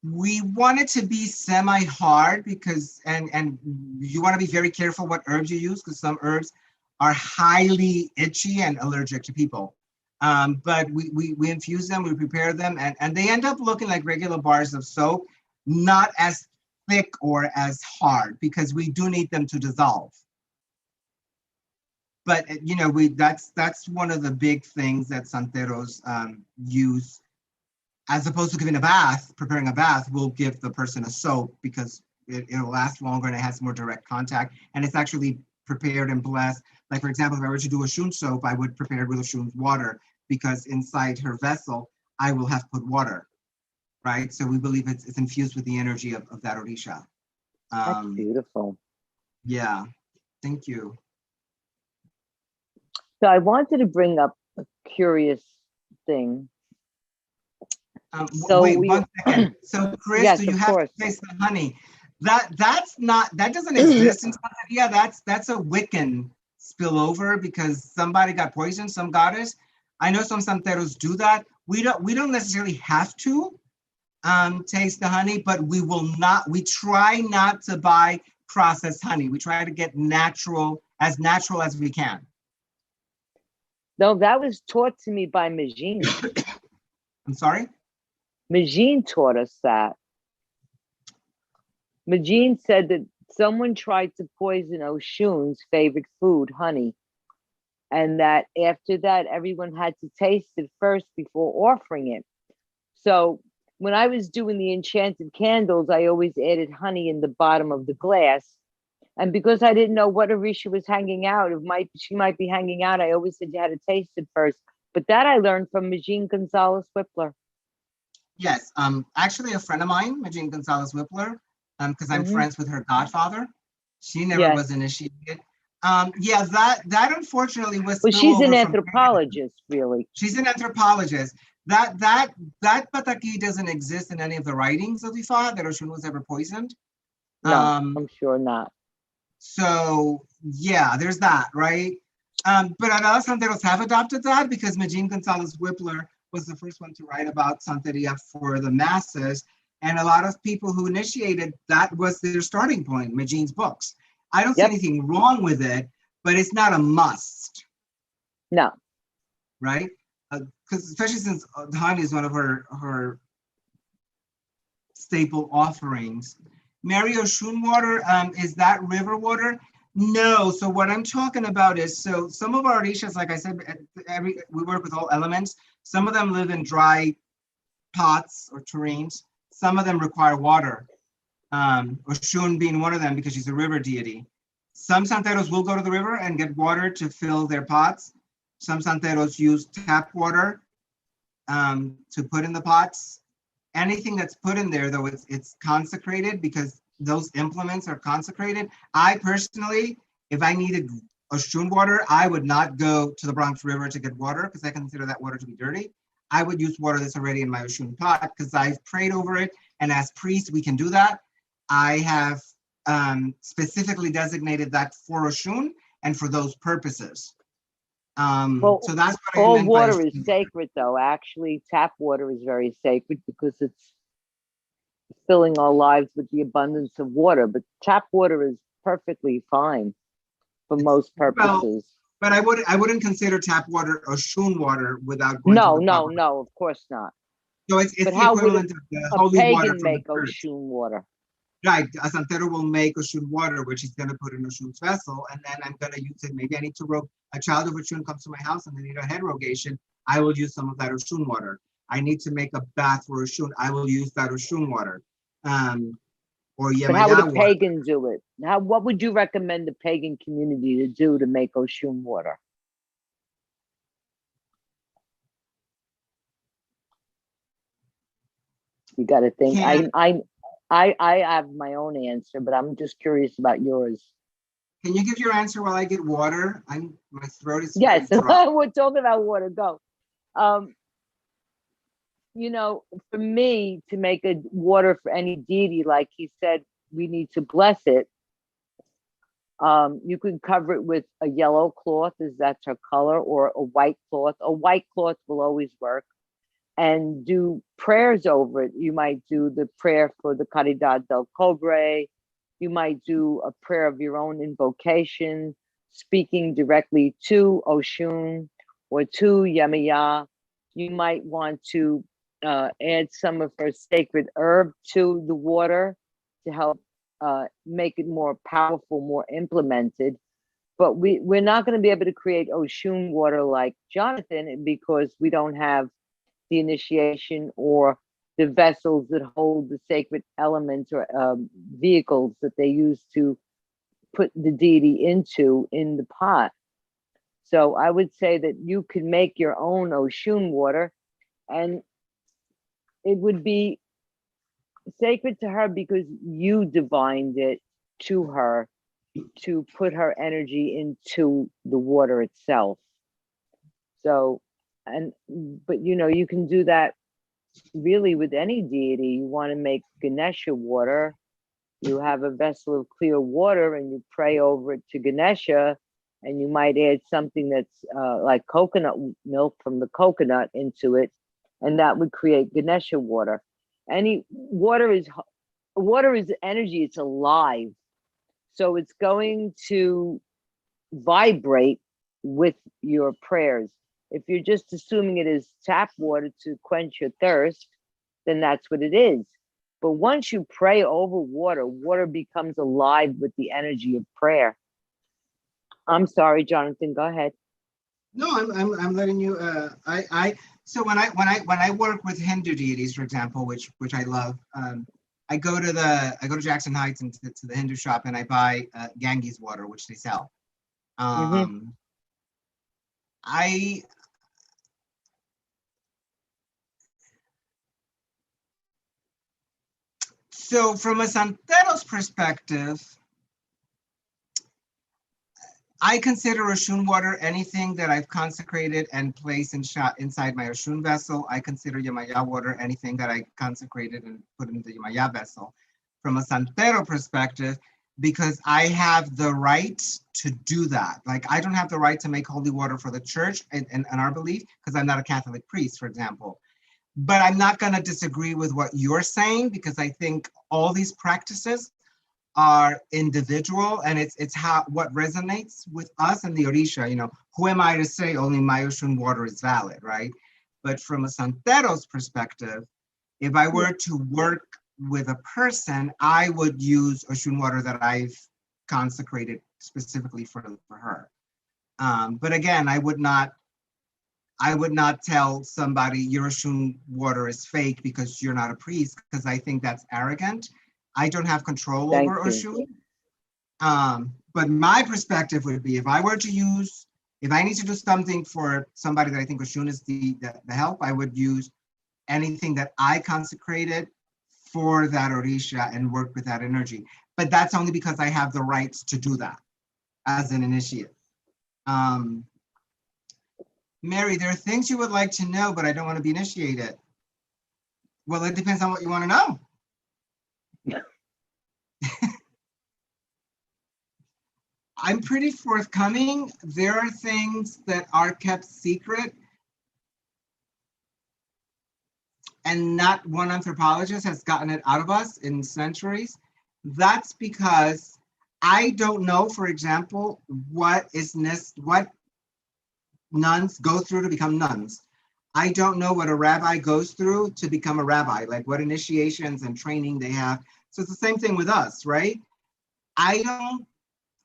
We want it to be semi-hard because, and you want to be very careful what herbs you use, because some herbs are highly itchy and allergic to people. But we infuse them, we prepare them, and they end up looking like regular bars of soap, not as thick or as hard, because we do need them to dissolve. But that's one of the big things that Santeros use. As opposed to giving a bath, preparing a bath, we'll give the person a soap because it'll last longer and it has more direct contact, and it's actually prepared and blessed. Like, for example, if I were to do Oshun soap, I would prepare it with Oshun's water, because inside her vessel, I will have put water, right? So we believe it's infused with the energy of that Orisha. That's beautiful. Yeah, thank you. So I wanted to bring up a curious thing. Wait 1 second. So Chris, yes, do you have to taste the honey? That doesn't exist in Santeria. That's a Wiccan spillover because somebody got poisoned, some goddess. I know some Santeros do that. We don't necessarily have to taste the honey, but we try not to buy processed honey. We try to get natural as we can. No, that was taught to me by Majin. I'm sorry? Majin taught us that. Majin said that someone tried to poison Oshun's favorite food, honey. And that after that, everyone had to taste it first before offering it. So when I was doing the enchanted candles, I always added honey in the bottom of the glass. And because I didn't know what Orisha was hanging out, she might be hanging out, I always said you had to taste it first. But that I learned from Majin Gonzalez Whippler. Yes, actually a friend of mine, Majin Gonzalez Whippler, because I'm friends with her godfather. She never was initiated. Yeah, that unfortunately was. Well, she's an anthropologist, really. She's an anthropologist. That pataki doesn't exist in any of the writings of Ifa that Oshun was ever poisoned. No, I'm sure not. So yeah, there's that, right? But a lot of Santeros have adopted that because Magin Gonzalez Whippler was the first one to write about Santeria for the masses. And a lot of people who initiated that was their starting point, Magin's books. I don't see Yep. anything wrong with it, but it's not a must, No. right? Because especially since honey is one of her staple offerings. Mary Oshun water, is that river water? No. So what I'm talking about is, so some of our orishas, like I said, we work with all elements. Some of them live in dry pots or terrains. Some of them require water. Oshun being one of them because she's a river deity. Some Santeros will go to the river and get water to fill their pots. Some Santeros use tap water to put in the pots. Anything that's put in there, though, it's consecrated because those implements are consecrated. I personally, if I needed Oshun water, I would not go to the Bronx River to get water because I consider that water to be dirty. I would use water that's already in my Oshun pot because I've prayed over it. And as priests, we can do that. I have specifically designated that for Oshun and for those purposes. Well, so that's what I all meant by water Oshun. is sacred, though. Actually, tap water is very sacred because it's filling our lives with the abundance of water. But tap water is perfectly fine for most purposes. But I wouldn't consider tap water Oshun water without going to No, the no, proper. no, of course not. So it's But the how would equivalent of the A holy water pagan from make the church. Oshun water. Right, a Santero will make Oshun water, which he's going to put in Oshun's vessel, and then I'm going to use it. Maybe I need to a child of Oshun comes to my house and they need a head rogation. I will use some of that Oshun water. I need to make a bath for Oshun. I will use that Oshun water. Or But how would Yamaya a water. pagan do it? What would you recommend the pagan community to do to make Oshun water? You got to think. I have my own answer, but I'm just curious about yours. Can you give your answer while I get water? My throat is Yes, dry. we're talking about water. Go. You know, for me to make a water for any deity, like he said, we need to bless it. You can cover it with a yellow cloth, as that's her color, or a white cloth. A white cloth will always work. And do prayers over it. You might do the prayer for the Caridad del Cobre. You might do a prayer of your own invocation, speaking directly to Oshun or to Yamaya. You might want to add some of her sacred herb to the water to help make it more powerful, more implemented. But we're not going to be able to create Oshun water like Jonathan because we don't have the initiation or the vessels that hold the sacred elements or vehicles that they use to put the deity into in the pot. So I would say that you could make your own Oshun water, and it would be sacred to her because you divined it to her to put her energy into the water itself. So, but you know, you can do that really with any deity. You want to make Ganesha water, you have a vessel of clear water and you pray over it to Ganesha, and you might add something that's like coconut milk from the coconut into it, and that would create Ganesha water. Any water is energy, it's alive. So it's going to vibrate with your prayers. If you're just assuming it is tap water to quench your thirst, then that's what it is. But once you pray over water, water becomes alive with the energy of prayer. I'm sorry, Jonathan, go ahead. No, I'm letting you. So when I work with Hindu deities, for example, which I love, I go to Jackson Heights and to the Hindu shop and I buy Ganges water, which they sell. So from a Santero's perspective, I consider Oshun water anything that I've consecrated and placed inside my Oshun vessel. I consider Yamaya water anything that I consecrated and put into the Yamaya vessel. From a Santero perspective, because I have the right to do that. Like, I don't have the right to make holy water for the church and our belief, because I'm not a Catholic priest, for example. But I'm not going to disagree with what you're saying, because I think all these practices are individual, and it's how what resonates with us in the Odisha. You know, who am I to say only my Oshun water is valid, right? But from a Santero's perspective, if I were to work with a person, I would use Oshun water that I've consecrated specifically for her. But again, I would not tell somebody your Oshun water is fake because you're not a priest, because I think that's arrogant. I don't have control over Oshun. But my perspective would be, if I need to do something for somebody that I think Oshun is the help, I would use anything that I consecrated for that Odisha and work with that energy. But that's only because I have the rights to do that as an initiate. Mary, there are things you would like to know, but I don't want to be initiated. Well, it depends on what you want to know. I'm pretty forthcoming. There are things that are kept secret, and not one anthropologist has gotten it out of us in centuries. That's because I don't know, for example, what nuns go through to become nuns. I don't know what a rabbi goes through to become a rabbi, like what initiations and training they have. So it's the same thing with us, right?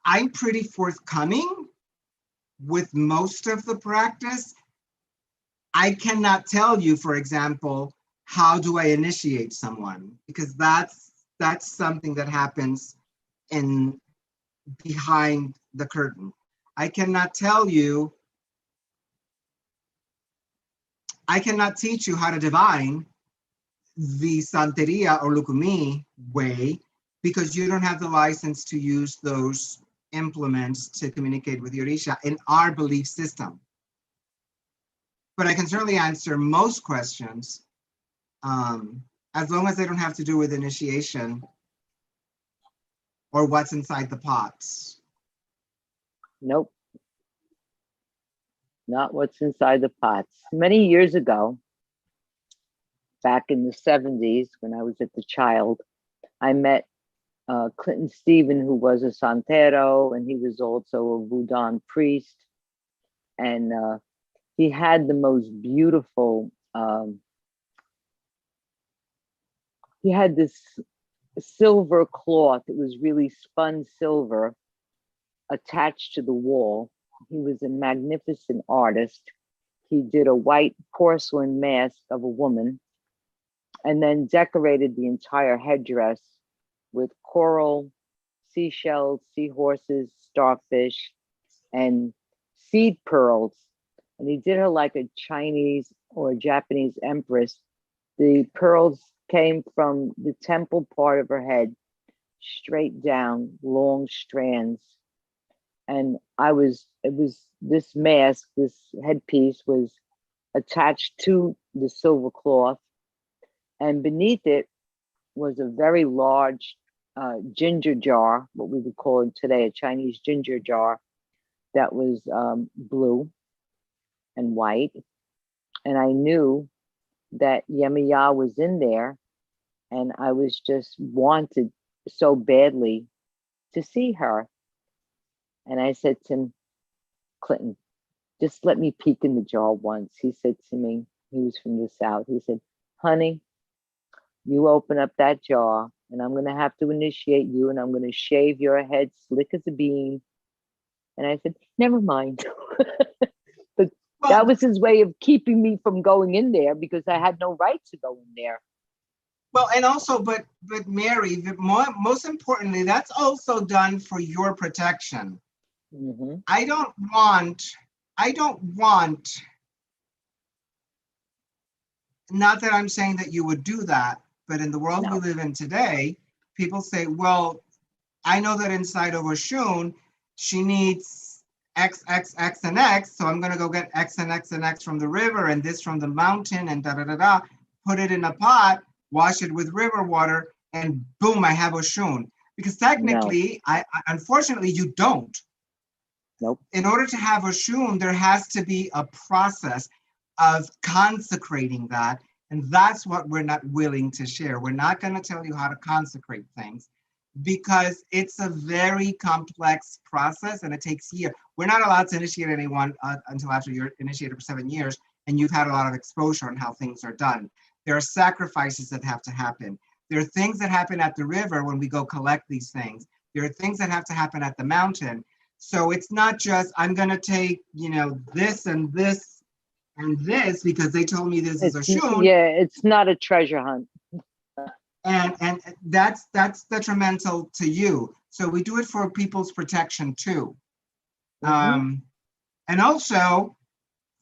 I'm pretty forthcoming with most of the practice. I cannot tell you, for example, how do I initiate someone? Because that's something that happens behind the curtain. I cannot teach you how to divine the Santeria or Lukumi way, because you don't have the license to use those implements to communicate with Orisha in our belief system. But I can certainly answer most questions, as long as they don't have to do with initiation or what's inside the pots. Nope. Not what's inside the pots. Many years ago, back in the 70s, when I was at the Child, I met Clinton Stephen, who was a Santero, and he was also a Voodoo priest. And he had the most beautiful, he had this silver cloth. It was really spun silver attached to the wall. He was a magnificent artist. He did a white porcelain mask of a woman and then decorated the entire headdress with coral, seashells, seahorses, starfish, and seed pearls. And he did her like a Chinese or a Japanese empress. The pearls came from the temple part of her head, straight down, long strands. And this mask, this headpiece was attached to the silver cloth. And beneath it was a very large ginger jar, what we would call it today, a Chinese ginger jar, that was blue and white. And I knew that Yamaya was in there, and I was just wanted so badly to see her. And I said to him, Clinton, just let me peek in the jar once. He said to me, he was from the South, he said, honey, you open up that jar and I'm going to have to initiate you, and I'm going to shave your head slick as a bean. And I said, never mind. But that was his way of keeping me from going in there, because I had no right to go in there. Well, and also, but Mary, most importantly, that's also done for your protection. Mm-hmm. I don't want, not that I'm saying that you would do that, but in the world we live in today, people say, well, I know that inside of Oshun, she needs X, X, X, and X, so I'm going to go get X and X and X from the river and this from the mountain and put it in a pot, wash it with river water, and boom, I have Oshun. Because technically, unfortunately, you don't. Nope. In order to have a shum, there has to be a process of consecrating that. And that's what we're not willing to share. We're not going to tell you how to consecrate things because it's a very complex process and it takes years. We're not allowed to initiate anyone until after you're initiated for 7 years and you've had a lot of exposure on how things are done. There are sacrifices that have to happen. There are things that happen at the river when we go collect these things. There are things that have to happen at the mountain. So it's not just, I'm going to take, this and this and this because they told me this is a shun. Yeah, it's not a treasure hunt. And that's detrimental to you. So we do it for people's protection too. And also,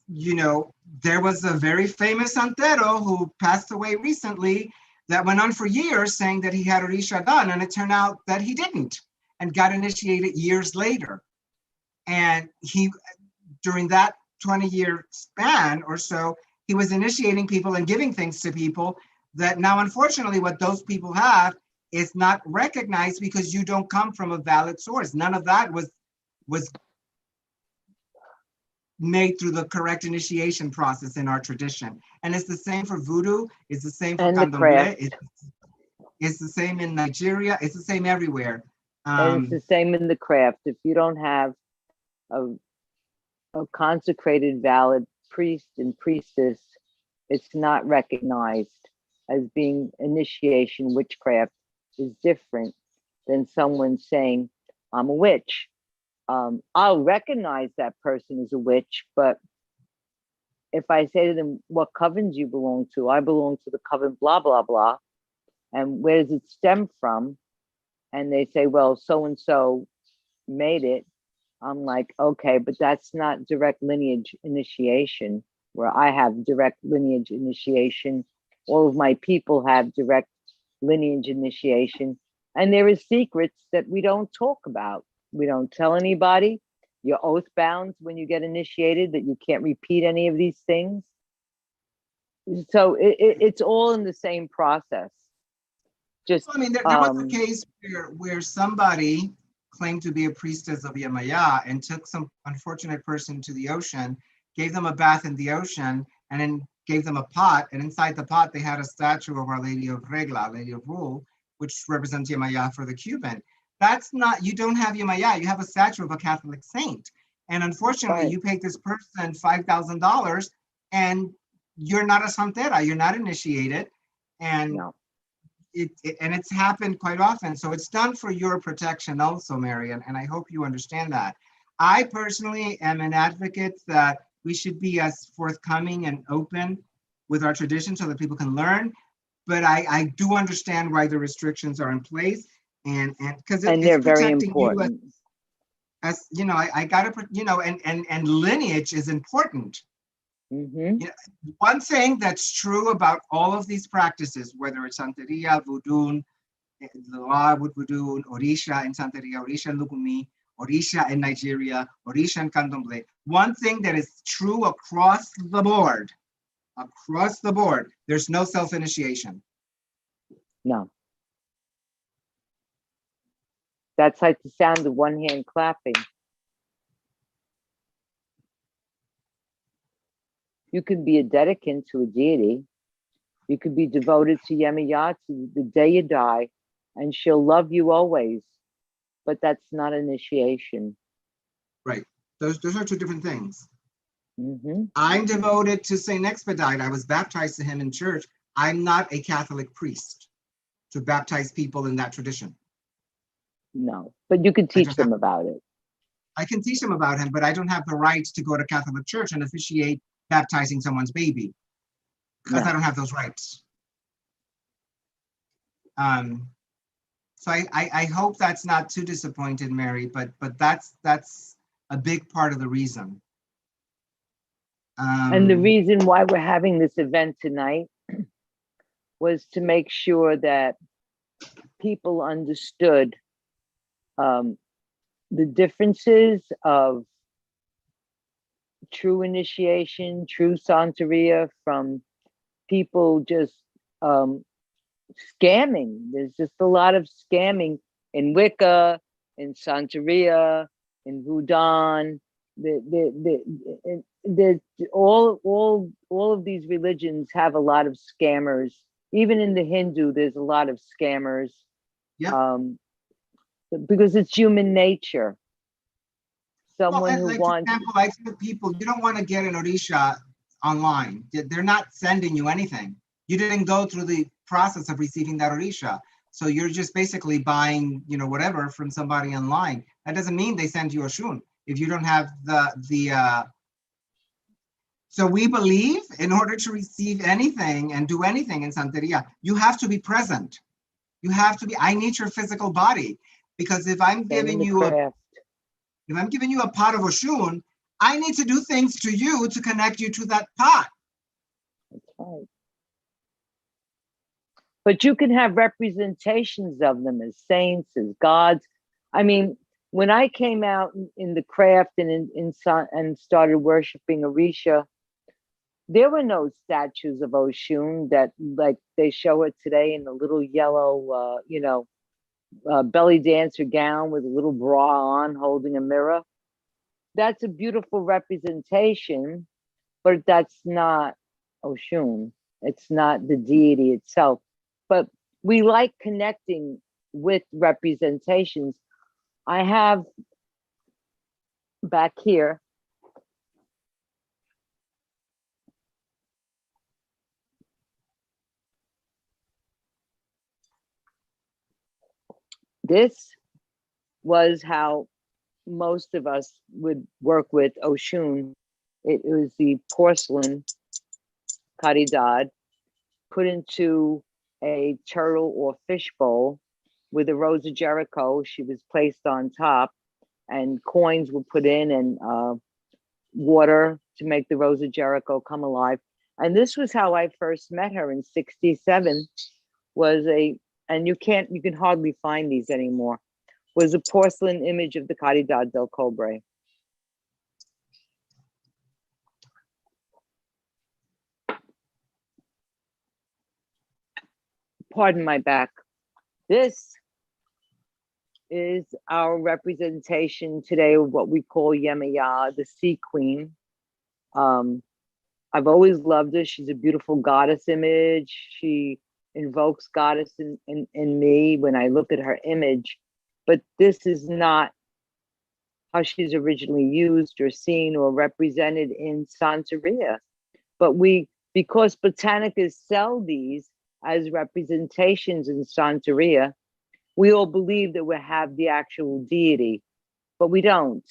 there was a very famous Santero who passed away recently that went on for years saying that he had Orisha done, and it turned out that he didn't and got initiated years later. And he, during that 20-year span or so, he was initiating people and giving things to people that now, unfortunately, what those people have is not recognized because you don't come from a valid source. None of that was made through the correct initiation process in our tradition. And it's the same for voodoo, it's the same for candomblé, it's the same in Nigeria, it's the same everywhere. And it's the same in the craft. If you don't have a consecrated, valid priest and priestess, it's not recognized as being initiation. Witchcraft is different than someone saying, I'm a witch. I'll recognize that person as a witch, but if I say to them, what coven do you belong to? I belong to the coven, blah, blah, blah. And where does it stem from? And they say, well, so-and-so made it. I'm like, okay, but that's not direct lineage initiation, where I have direct lineage initiation. All of my people have direct lineage initiation. And there is secrets that we don't talk about. We don't tell anybody. You're oath bound when you get initiated that you can't repeat any of these things. So it's all in the same process. Just, I mean, there was a case where somebody claimed to be a priestess of Yamaya and took some unfortunate person to the ocean, gave them a bath in the ocean, and then gave them a pot. And inside the pot, they had a statue of Our Lady of Regla, Lady of Rule, which represents Yamaya for the Cuban. That's not, you don't have Yamaya, you have a statue of a Catholic saint. And unfortunately, right. You paid this person $5,000 and you're not a Santera, you're not initiated. And no. It's happened quite often. So it's done for your protection also, Marian, and I hope you understand that. I personally am an advocate that we should be as forthcoming and open with our tradition so that people can learn. But I do understand why the restrictions are in place, and because they're very important. As you know, I gotta, and lineage is important. One thing that's true about all of these practices, whether it's Santeria, Voodoo, Voodoo, Orisha in Santeria, Orisha in Lukumi, Orisha in Nigeria, Orisha in Candomblé, one thing that is true across the board, there's no self-initiation. No. That's like the sound of one hand clapping. You could be a dedicant to a deity. You could be devoted to Yamaya to the day you die, and she'll love you always. But that's not initiation. Right. Those are two different things. I'm devoted to Saint Expedite. I was baptized to him in church. I'm not a Catholic priest to baptize people in that tradition. No, but you can teach them about it. I can teach them about him, but I don't have the right to go to Catholic church and officiate baptizing someone's baby because I don't have those rights. So I hope that's not too disappointed, Mary, but that's a big part of the reason. And the reason why we're having this event tonight was to make sure that people understood the differences of true initiation, true Santeria from people just scamming. There's just a lot of scamming in Wicca, in Santeria, in Voodoo, all of these religions have a lot of scammers. Even in the Hindu, there's a lot of scammers. Yeah. Because it's human nature. Someone and who like, wants. for example, I tell people, you don't want to get an Odisha online. They're not sending you anything. You didn't go through the process of receiving that Odisha. So you're just basically buying, whatever from somebody online. That doesn't mean they send you a shun. If you don't have so we believe in order to receive anything and do anything in Santeria, you have to be present. You have to be, I need your physical body. Because if I'm giving you a pot of Oshun, I need to do things to you to connect you to that pot. That's right. But you can have representations of them as saints, as gods. I mean, when I came out in the craft and started worshiping Orisha, there were no statues of Oshun that like they show it today in a little yellow, belly dancer gown with a little bra on, holding a mirror. That's a beautiful representation, but that's not Oshun. It's not the deity itself. But we like connecting with representations. I have back here, this was how most of us would work with Oshun. It was the porcelain caridad put into a turtle or fish bowl with a rose of Jericho. She was placed on top, and coins were put in, and water to make the rose of Jericho come alive. And this was how I first met her in '67. And you can hardly find these anymore. Was a porcelain image of the Caridad del Cobre. Pardon my back. This is our representation today of what we call Yamaya the Sea Queen. I've always loved her. She's a beautiful goddess image. She invokes goddess in me when I look at her image. But this is not how she's originally used or seen or represented in Santeria. But because botanicas sell these as representations in Santeria, we all believe that we have the actual deity, but we don't.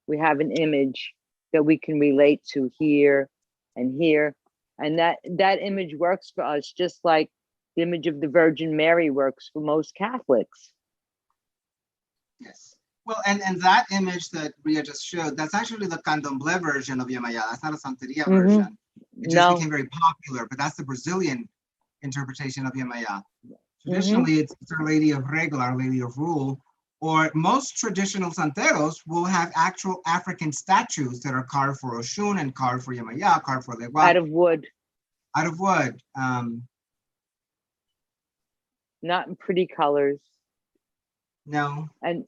We have an image that we can relate to here and here. And that image works for us, just like the image of the Virgin Mary works for most Catholics. Yes. Well, and that image that Rhea just showed, that's actually the Candomblé version of Yamaya. That's not a Santeria version. It just became very popular, but that's the Brazilian interpretation of Yamaya. Traditionally, it's Our Lady of Regla, Our Lady of Rule, or most traditional Santeros will have actual African statues that are carved for Oshun and carved for Yamaya, carved for Legua. Out of wood. Out of wood. Not in pretty colors. No. And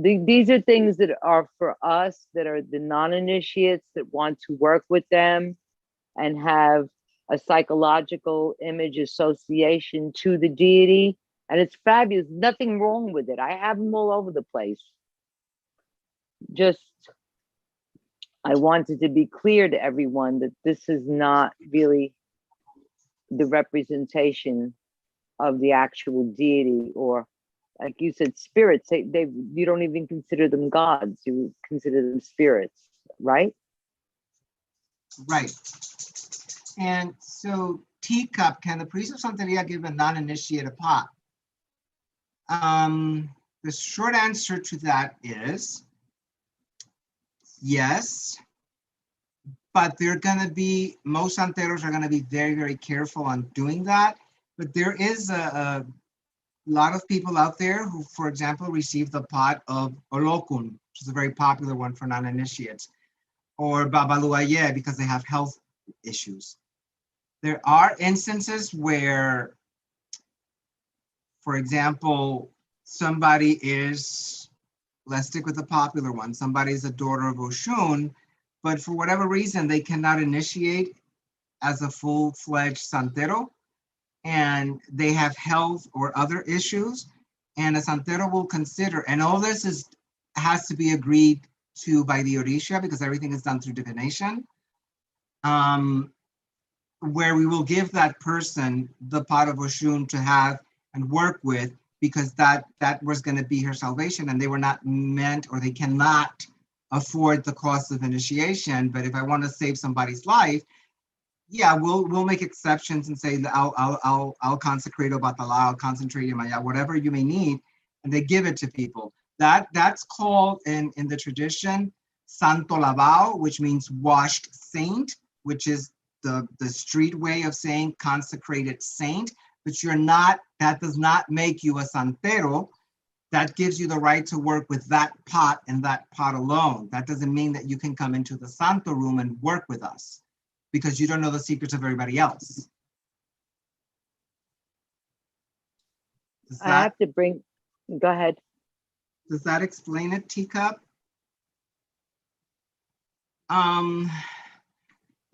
these are things that are for us, that are the non-initiates that want to work with them and have a psychological image association to the deity. And it's fabulous. Nothing wrong with it. I have them all over the place. Just, I wanted to be clear to everyone that this is not really the representation of the actual deity, or like you said, spirits. You don't even consider them gods. You consider them spirits, right? Right. And so, teacup, can the priest of Santeria give a non-initiate a pot? The short answer to that is yes, but most Santeros are gonna be very, very careful on doing that. But there is a lot of people out there who, for example, receive the pot of Olokun, which is a very popular one for non-initiates, or Babaluaye because they have health issues. There are instances where, for example, somebody is, let's stick with the popular one, somebody is a daughter of Oshun, but for whatever reason, they cannot initiate as a full-fledged Santero, and they have health or other issues, and a Santero will consider, and all this has to be agreed to by the Odisha because everything is done through divination, where we will give that person the pot of Oshun to have and work with, because that was going to be her salvation, and they were not meant, or they cannot afford the cost of initiation. But if I want to save somebody's life, yeah, we'll make exceptions and say that I'll consecrate Obatala, I'll concentrate Yamaya, whatever you may need, and they give it to people. That's called in the tradition Santo Lavao, which means washed saint, which is the street way of saying consecrated saint. But you're not, that does not make you a Santero. That gives you the right to work with that pot and that pot alone. That doesn't mean that you can come into the Santo room and work with us, because you don't know the secrets of everybody else. I have to bring, go ahead. Does that explain it, Teacup? Yes,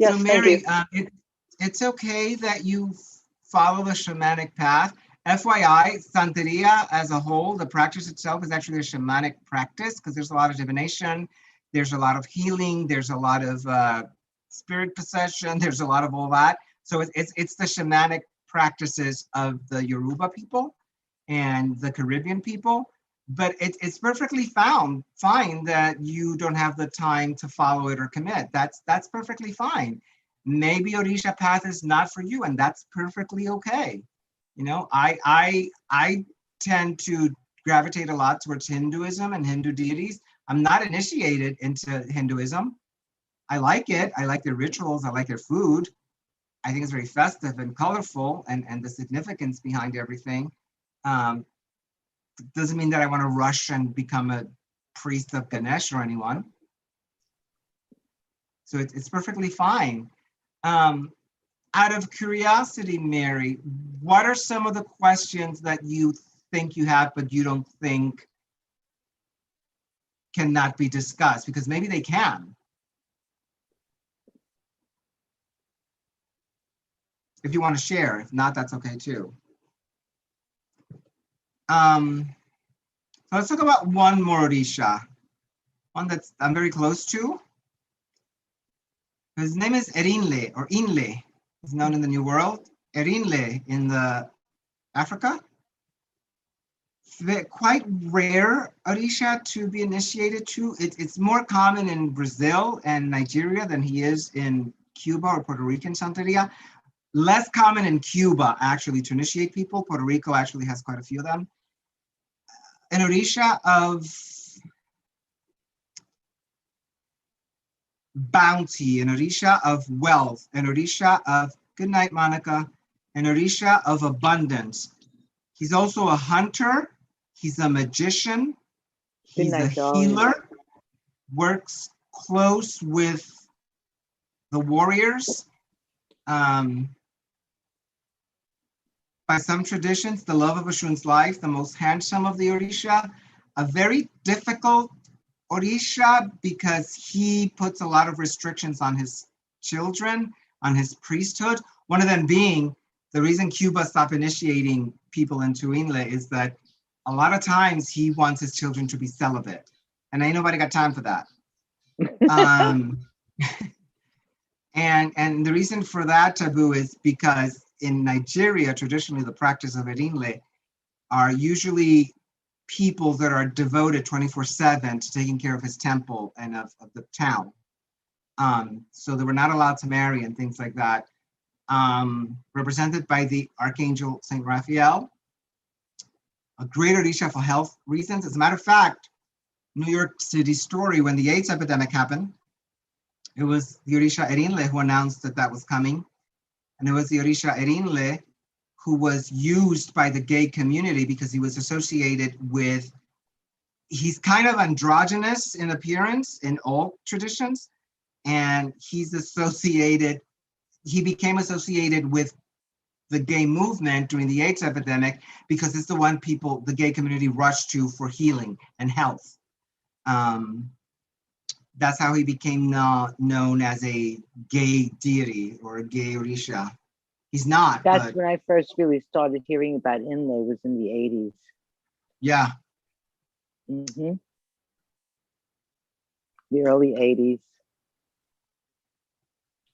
so thank Mary, you. It's okay that you follow the shamanic path. FYI, Santeria as a whole, the practice itself is actually a shamanic practice, because there's a lot of divination, there's a lot of healing, there's a lot of spirit possession, there's a lot of all that. So it's the shamanic practices of the Yoruba people and the Caribbean people, but it's perfectly fine that you don't have the time to follow it or commit. That's perfectly fine. Maybe Odisha path is not for you, and that's perfectly okay. You know, I tend to gravitate a lot towards Hinduism and Hindu deities. I'm not initiated into Hinduism. I like it. I like their rituals. I like their food. I think it's very festive and colorful, and the significance behind everything. Doesn't mean that I want to rush and become a priest of Ganesh or anyone. So it's perfectly fine. Out of curiosity, Mary, what are some of the questions that you think you have, but you don't think cannot be discussed? Because maybe they can. If you want to share, if not, that's okay too. So let's talk about one more Odisha, one that's I'm very close to. His name is Erinle, or Inle. He's known in the New World. Erinle in the Africa. Quite rare Odisha to be initiated to. It's more common in Brazil and Nigeria than he is in Cuba or Puerto Rican Santeria. Less common in Cuba, actually, to initiate people. Puerto Rico actually has quite a few of them. An Odisha of bounty, an Odisha of wealth, an Odisha of, good night, Monica, an Odisha of abundance. He's also a hunter. He's a magician. He's a healer, works close with the warriors. By some traditions, the love of Oshun's life, the most handsome of the Odisha, a very difficult Odisha because he puts a lot of restrictions on his children, on his priesthood. One of them being the reason Cuba stopped initiating people into Inle is that a lot of times he wants his children to be celibate, and ain't nobody got time for that. And the reason for that taboo is because in Nigeria, traditionally the practice of Erinle are usually people that are devoted 24/7 to taking care of his temple and of the town. So they were not allowed to marry and things like that. Represented by the Archangel Saint Raphael, a great Odisha for health reasons. As a matter of fact, New York City story, when the AIDS epidemic happened, it was the Odisha Erinle who announced that that was coming. And it was the Odisha Erinle who was used by the gay community because he was associated with, he's kind of androgynous in appearance in all traditions. And he's associated, he became associated with the gay movement during the AIDS epidemic because it's the one the gay community rushed to for healing and health. That's how he became known as a gay deity or a gay Orisha. He's not. That's when I first really started hearing about Inlay, was in the 80s. Yeah. Mm-hmm. The early 80s.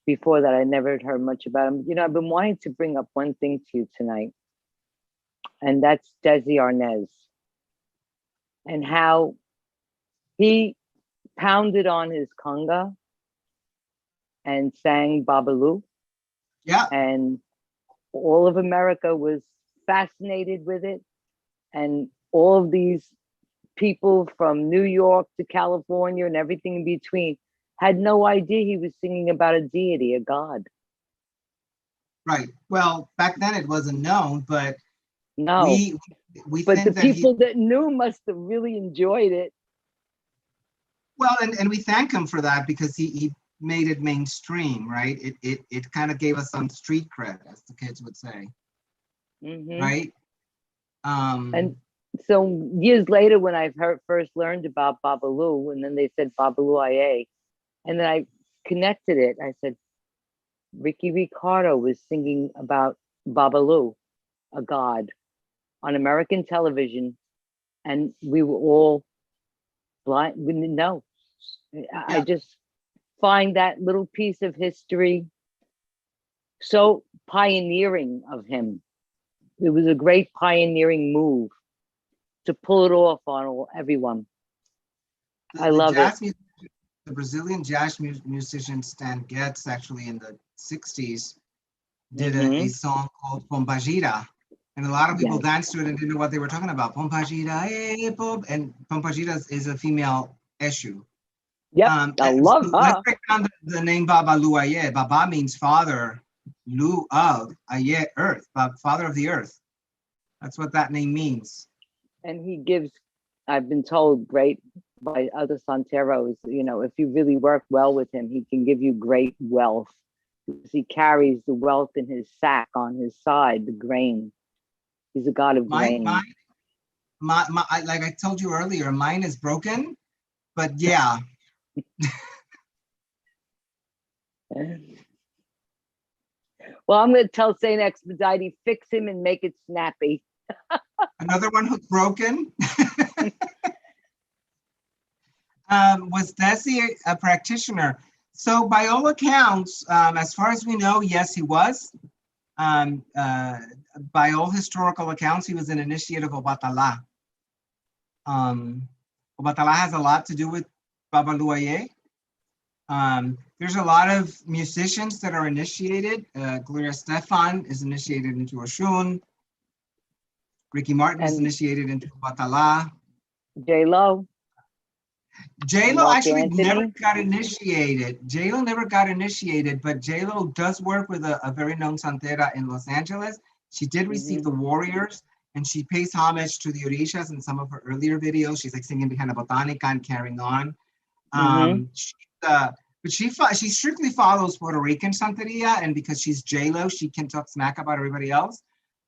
Before that, I never had heard much about him. You know, I've been wanting to bring up one thing to you tonight, and that's Desi Arnaz, and how he pounded on his conga and sang Babalu. Yeah. And all of America was fascinated with it. And all of these people from New York to California and everything in between had no idea he was singing about a deity, a god. Right. Well, back then it wasn't known, but no. We but think the that people that knew must have really enjoyed it. Well, and we thank him for that because he made it mainstream, right? It kind of gave us some street cred, as the kids would say. Mm-hmm. Right. And so years later, when I first learned about Babalu, and then they said Babalu IA, and then I connected it. I said, Ricky Ricardo was singing about Babalu, a god, on American television, and we were all blind. We didn't know. Yeah. I just find that little piece of history so pioneering of him. It was a great pioneering move to pull it off on everyone. I love it. The Brazilian jazz musician Stan Getz, actually in the 60s, did a song called Pombagira. And a lot of people danced to it and didn't know what they were talking about. Pombagira, and Pombagira is a female issue. Yep, I love her. Let's break down the name Baba Luaye. Baba means father, Lu of, Aye, earth, father of the earth. That's what that name means. And he gives, I've been told, great by other Santeros, you know, if you really work well with him, he can give you great wealth. Because he carries the wealth in his sack on his side, the grain. He's a god of grain. Like I told you earlier, mine is broken, but yeah. Well, I'm going to tell Saint Expedite, fix him and make it snappy. Another one who's broken. Was Desi a practitioner? So by all accounts, as far as we know, yes, he was. By all historical accounts, he was an initiate of Obatala. Obatala has a lot to do with Baba Luaye. There's a lot of musicians that are initiated. Gloria Stefan is initiated into Oshun. Ricky Martin is initiated into Obatala. J-Lo. J-Lo actually never got initiated. J-Lo never got initiated, but J-Lo does work with a very known Santera in Los Angeles. She did receive the Warriors, and she pays homage to the Orishas in some of her earlier videos. She's like singing behind a botanica and carrying on. But she strictly follows Puerto Rican Santeria, and because she's J-Lo, she can talk smack about everybody else.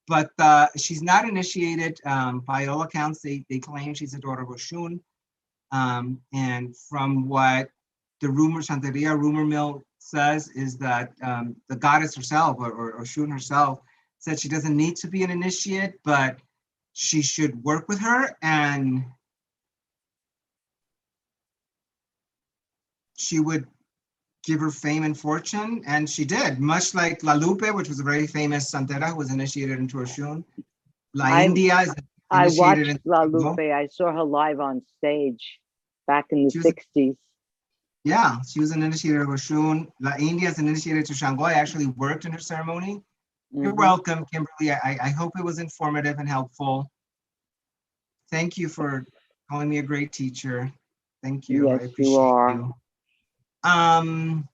But she's not initiated. By all accounts, they claim she's a daughter of Oshun. And from what the Santeria rumor mill says is that the goddess herself, or Oshun herself, said she doesn't need to be an initiate, but she should work with her, and she would give her fame and fortune, and she did, much like La Lupe, which was a very famous Santera who was initiated into Oshun. La India is I watched La Lupe. I saw her live on stage back in the 60s. Yeah, she was an initiator of Oshun. La India is an initiator to Shango. I actually worked in her ceremony. You're welcome, Kimberly. I hope it was informative and helpful. Thank you for calling me a great teacher. Thank you. Yes, I appreciate you are. You.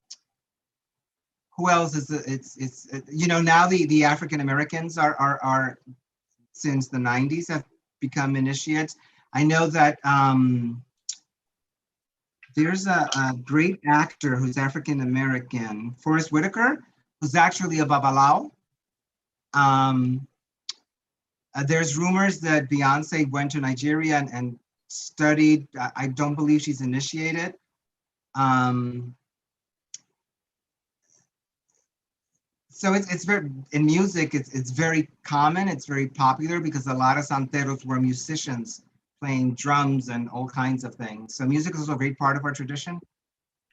Who else is it's you know, now the African Americans are since the 90s have become initiates. I know that there's a great actor who's African American, Forrest Whitaker, who's actually a Babalao. Um, there's rumors that Beyonce went to Nigeria and studied. I don't believe she's initiated. So it's very, in music, it's very common, it's very popular because a lot of Santeros were musicians playing drums and all kinds of things. So music is also a great part of our tradition.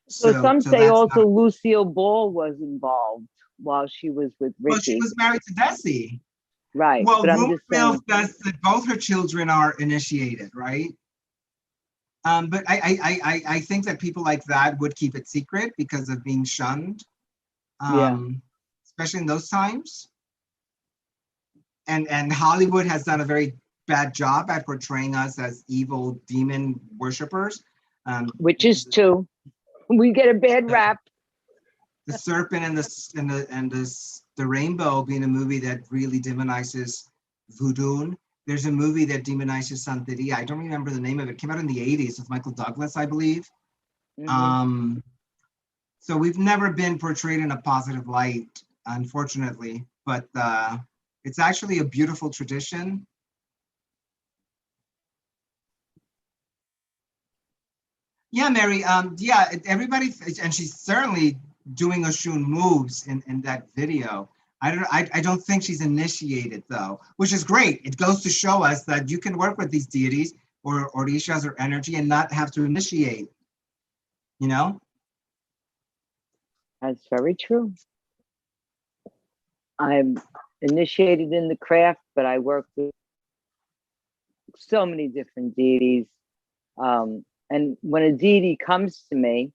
So some So say that's also not, Lucille Ball was involved while she was with well, she Ricky. was married to Desi. Right. Well, But I'm rumor just mills saying, says that both her children are initiated, right? But I think that people like that would keep it secret because of being shunned, yeah. especially in those times. And Hollywood has done a very bad job at portraying us as evil demon worshippers. Which is true. We get a bad rap. The serpent and the rainbow being a movie that really demonizes voodoo. There's a movie that demonizes Santeria. I don't remember the name of it. It came out in the 80s with Michael Douglas, I believe. Mhm. So we've never been portrayed in a positive light, unfortunately, but it's actually a beautiful tradition. Yeah, Mary. Yeah, everybody, and she's certainly doing Oshun moves in that video. I don't think she's initiated though, which is great. It goes to show us that you can work with these deities or orishas or energy and not have to initiate. You know? That's very true. I'm initiated in the craft, but I work with so many different deities. And when a deity comes to me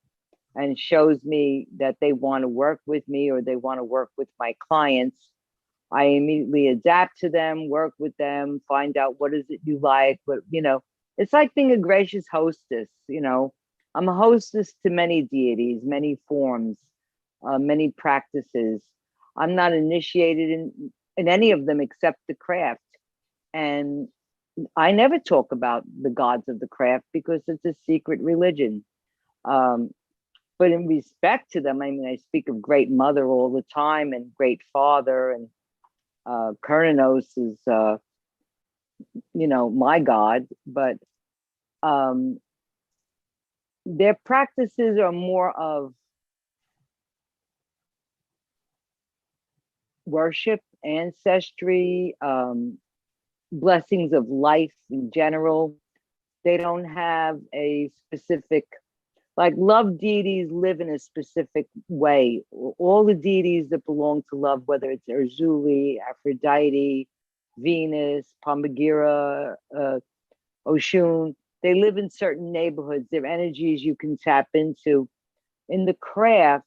and shows me that they want to work with me or they want to work with my clients, I immediately adapt to them, work with them, find out what is it you like. But it's like being a gracious hostess. I'm a hostess to many deities, many forms, many practices. I'm not initiated in any of them except the craft. And I never talk about the gods of the craft because it's a secret religion. Um, but in respect to them, I mean, I speak of Great Mother all the time and Great Father, and Kernos is, my God. But their practices are more of worship, ancestry, blessings of life in general. They don't have a specific, like love deities live in a specific way. All the deities that belong to love, whether it's Erzuli, Aphrodite, Venus, Pamagira, Oshun, they live in certain neighborhoods. They're energies you can tap into. In the craft,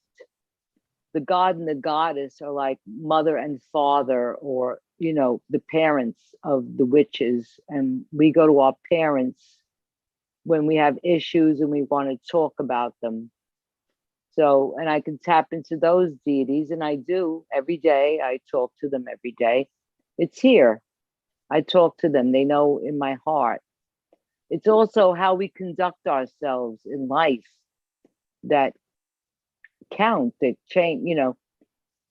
the god and the goddess are like mother and father, or the parents of the witches, and we go to our parents when we have issues and we want to talk about them. So, and I can tap into those deities, and I do every day. I talk to them every day. It's here. I talk to them. They know in my heart. It's also how we conduct ourselves in life that count, that change,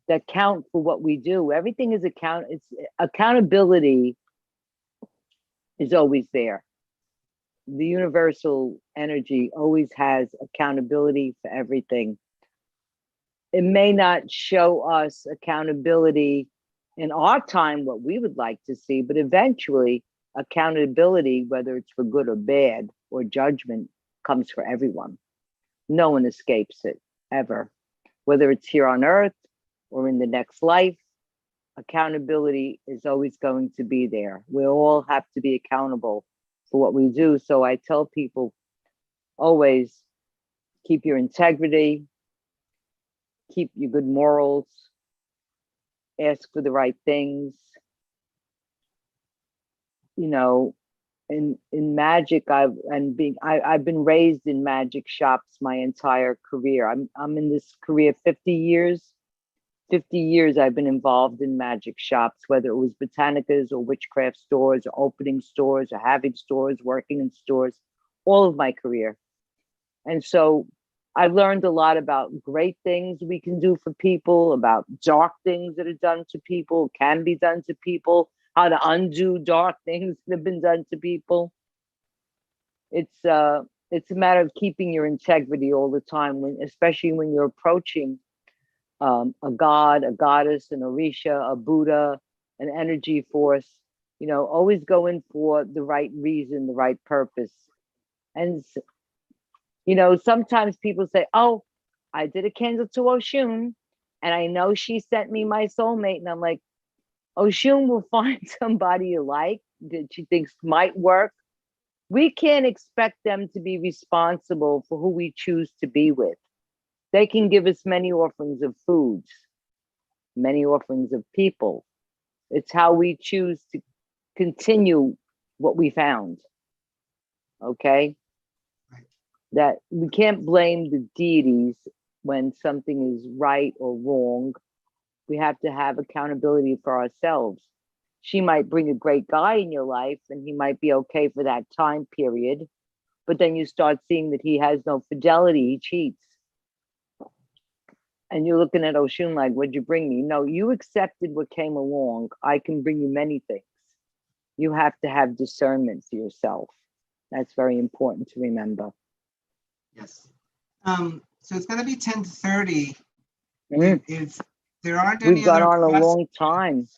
that count for what we do. Everything is it's accountability is always there. The universal energy always has accountability for everything. It may not show us accountability in our time, what we would like to see, but eventually accountability, whether it's for good or bad or judgment, comes for everyone. No one escapes it ever, whether it's here on earth or in the next life. Accountability is always going to be there. We all have to be accountable for what we do. So I tell people always keep your integrity, keep your good morals, ask for the right things. In magic, I've been raised in magic shops my entire career. I'm in this career 50 years. 50 years I've been involved in magic shops, whether it was botanicas or witchcraft stores or opening stores or having stores, working in stores, all of my career. And so I've learned a lot about great things we can do for people, about dark things that are done to people, can be done to people, how to undo dark things that have been done to people. It's a matter of keeping your integrity all the time, when, especially when you're approaching a god, a goddess, an Orisha, a Buddha, an energy force. You know, always go in for the right reason, the right purpose. And you know, sometimes people say, "Oh, I did a candle to Oshun, and I know she sent me my soulmate." And I'm like, Oshun will find somebody you like that she thinks might work. We can't expect them to be responsible for who we choose to be with. They can give us many offerings of foods, many offerings of people. It's how we choose to continue what we found. Okay? Right. That we can't blame the deities when something is right or wrong. We have to have accountability for ourselves. She might bring a great guy in your life and he might be okay for that time period, but then you start seeing that he has no fidelity, he cheats. And you're looking at Oshun like, what'd you bring me? No, you accepted what came along. I can bring you many things. You have to have discernment for yourself. That's very important to remember. Yes. So it's going to be 10:30. Mm. If there aren't any We've got other on a questions, long time.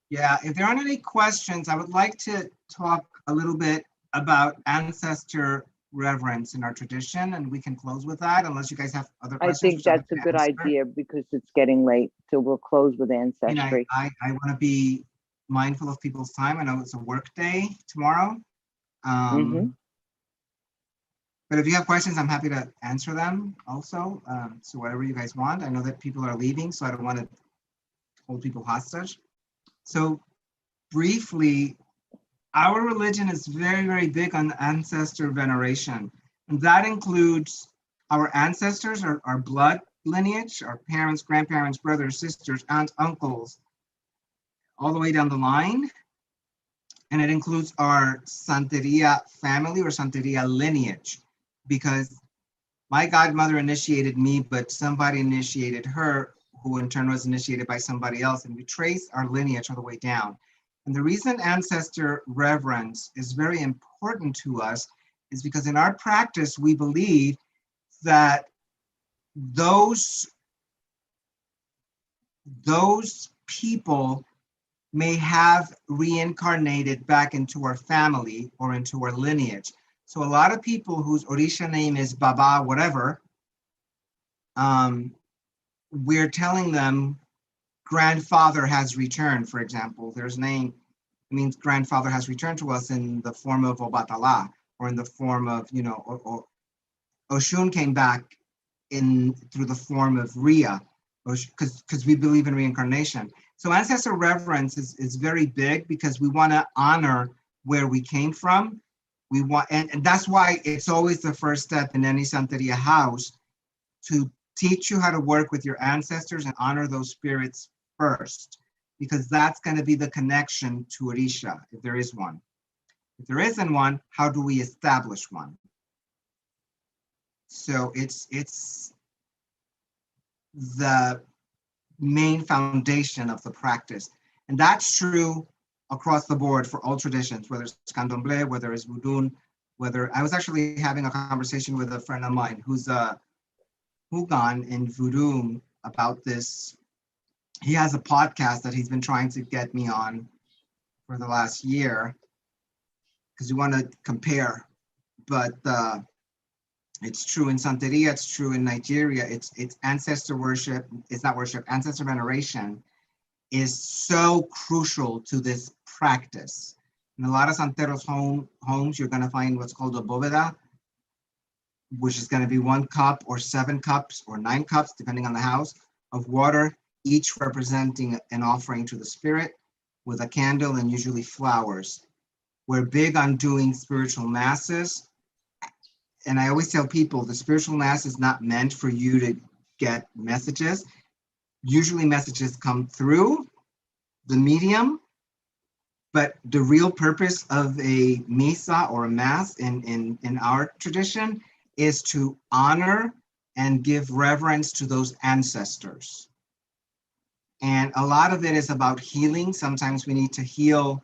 yeah, if there aren't any questions, I would like to talk a little bit about ancestor reverence in our tradition, and we can close with that unless you guys have other I questions. think which I'm that's a happy to good answer. idea because it's getting late. So we'll close with You know, ancestry. I want to be mindful of people's time. I know it's a work day tomorrow. Mhm. But if you have questions, I'm happy to answer them also. So whatever you guys want. I know that people are leaving, so I don't want to hold people hostage. So briefly, our religion is very, very big on ancestor veneration. And that includes our ancestors, our blood lineage, our parents, grandparents, brothers, sisters, aunts, uncles, all the way down the line. And it includes our Santeria family or Santeria lineage, because my godmother initiated me, but somebody initiated her, who in turn was initiated by somebody else, and we trace our lineage all the way down. And the reason ancestor reverence is very important to us is because in our practice, we believe that those people may have reincarnated back into our family or into our lineage. So a lot of people whose Orisha name is Baba, whatever, we're telling them grandfather has returned, for example. There's name means grandfather has returned to us in the form of Obatala, or in the form of, you know, or Oshun came back in through the form of Rhea, because we believe in reincarnation. So ancestor reverence is very big because we want to honor where we came from. We want, and that's why it's always the first step in any Santeria house to teach you how to work with your ancestors and honor those spirits first, because that's going to be the connection to Orisha, if there is one. If there isn't one, how do we establish one? So it's the main foundation of the practice. And that's true across the board for all traditions, whether it's candomblé, whether it's voodoo, whether I was actually having a conversation with a friend of mine who's a Hugan in voodoo about this. He has a podcast that he's been trying to get me on for the last year because we want to compare. But it's true in Santeria, it's true in Nigeria. It's ancestor worship. It's not worship. Ancestor veneration is so crucial to this practice. In a lot of Santeros homes, you're going to find what's called a bóveda, which is going to be 1 cup or 7 cups or 9 cups, depending on the house, of water, each representing an offering to the spirit, with a candle and usually flowers. We're big on doing spiritual masses. And I always tell people the spiritual mass is not meant for you to get messages. Usually messages come through the medium, but the real purpose of a misa or a mass in our tradition is to honor and give reverence to those ancestors. And a lot of it is about healing. Sometimes we need to heal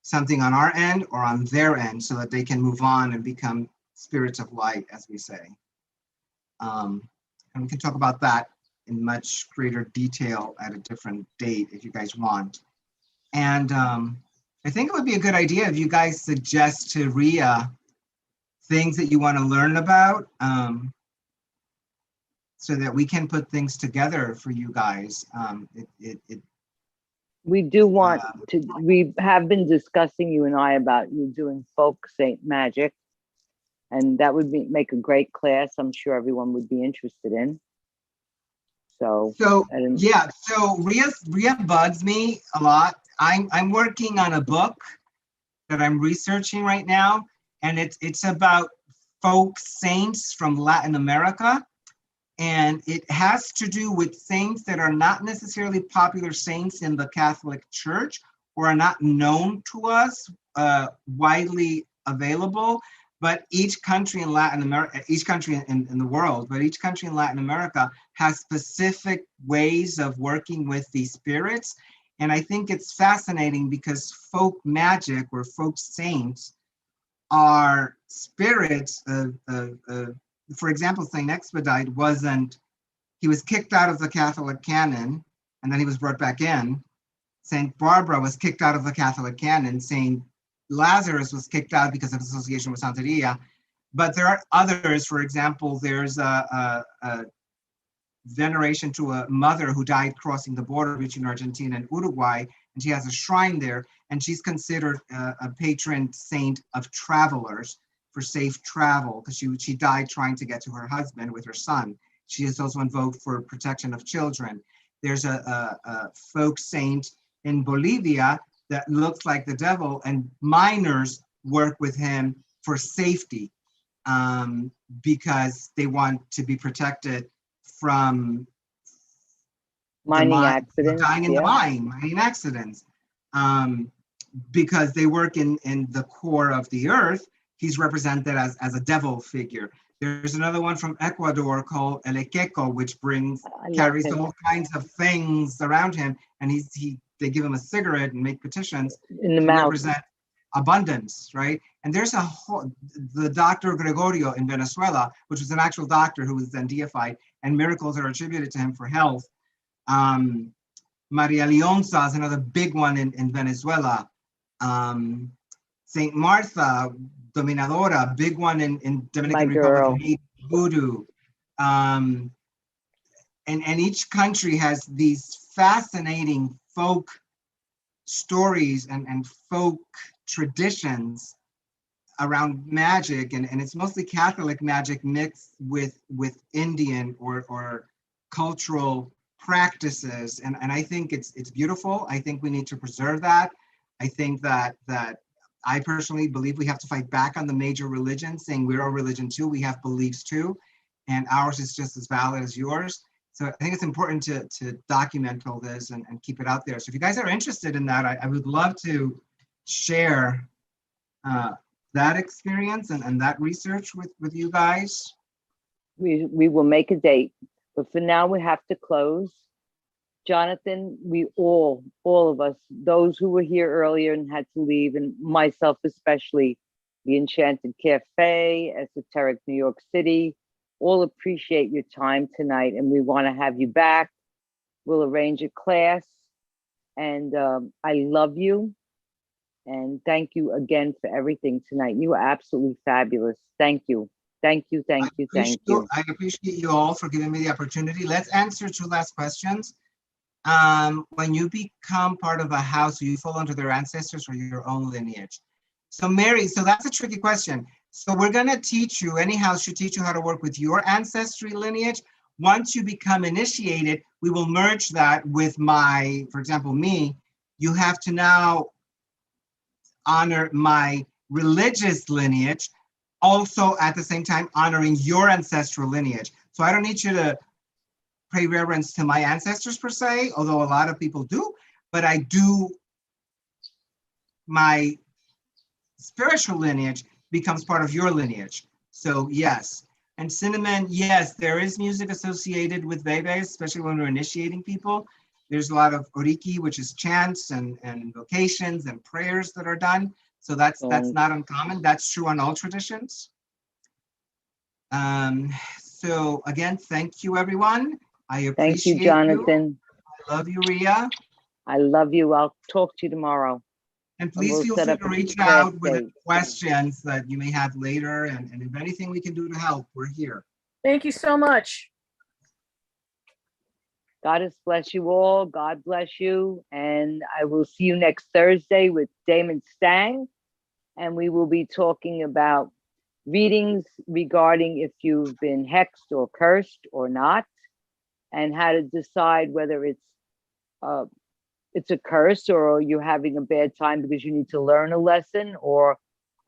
something on our end or on their end so that they can move on and become spirits of light, as we say. And we can talk about that in much greater detail at a different date if you guys want. And I think it would be a good idea if you guys suggest to Rhea things that you want to learn about, so that we can put things together for you guys. We do want to, we have been discussing, you and I, about you doing folk saint magic. And that would make a great class. I'm sure everyone would be interested in. So yeah, so Rhea bugs me a lot. I'm working on a book that I'm researching right now, and it's about folk saints from Latin America. And it has to do with saints that are not necessarily popular saints in the Catholic Church or are not known to us, widely available. But each country in Latin America, each country in the world, but each country in Latin America has specific ways of working with these spirits. And I think it's fascinating because folk magic or folk saints are spirits of for example, Saint Expedite he was kicked out of the Catholic canon and then he was brought back in. Saint Barbara was kicked out of the Catholic canon. Saint Lazarus was kicked out because of association with Santeria. But there are others. For example, there's a veneration to a mother who died crossing the border between Argentina and Uruguay, and she has a shrine there, and she's considered a patron saint of travelers for safe travel, because she died trying to get to her husband with her son. She is also invoked for protection of children. There's a folk saint in Bolivia that looks like the devil, and miners work with him for safety, because they want to be protected from mining accidents, dying in the mining accidents, because they work in the core of the earth. He's represented as a devil figure. There's another one from Ecuador called El Equeco, which carries all kinds of things around him, and they give him a cigarette and make petitions in the to mouth. Represent abundance, right? And there's the Dr. Gregorio in Venezuela, which was an actual doctor who was then deified, and miracles are attributed to him for health. Maria Leonza is another big one in Venezuela. Saint Martha Dominadora, big one in Dominican Republic, Aids Voodoo. And each country has these fascinating folk stories and folk traditions around magic, and it's mostly Catholic magic mixed with Indian or cultural practices, and I think it's beautiful. I think we need to preserve that. I think that I personally believe we have to fight back on the major religions, saying we're a religion too, we have beliefs too, and ours is just as valid as yours. So I think it's important to document all this and keep it out there. So if you guys are interested in that, I would love to share that experience and that research with you guys. We will make a date, but for now we have to close. Jonathan, we all of us, those who were here earlier and had to leave, and myself especially, the Enchanted Cafe, Esoteric New York City, all appreciate your time tonight, and we want to have you back. We'll arrange a class, and I love you, and thank you again for everything tonight. You are absolutely fabulous. Thank you. Thank you, thank you, thank you. I appreciate you all for giving me the opportunity. Let's answer two last questions. When you become part of a house, do you fall under their ancestors or your own lineage? So Mary, so that's a tricky question. So we're gonna teach you, any house should teach you how to work with your ancestry lineage. Once you become initiated, we will merge that with for example, me. You have to now honor my religious lineage, also at the same time honoring your ancestral lineage. So I don't need you to pay reverence to my ancestors per se, although a lot of people do, but I do. My spiritual lineage becomes part of your lineage. So yes, And cinnamon, yes, there is music associated with Bebe, especially when we're initiating people. There's a lot of oriki, which is chants and invocations and prayers that are done. So that's not uncommon. That's true on all traditions. So again, thank you, everyone. I appreciate Thank you, Jonathan. I love you, Rhea. I love you. I'll talk to you tomorrow. And please we'll feel set free up to a reach class out with date. questions that you may have later. And if anything we can do to help, we're here. Thank you so much. God bless you all. God bless you. And I will see you next Thursday with Damon Stang. And we will be talking about readings regarding if you've been hexed or cursed or not, and how to decide whether it's a curse, or you're having a bad time because you need to learn a lesson, or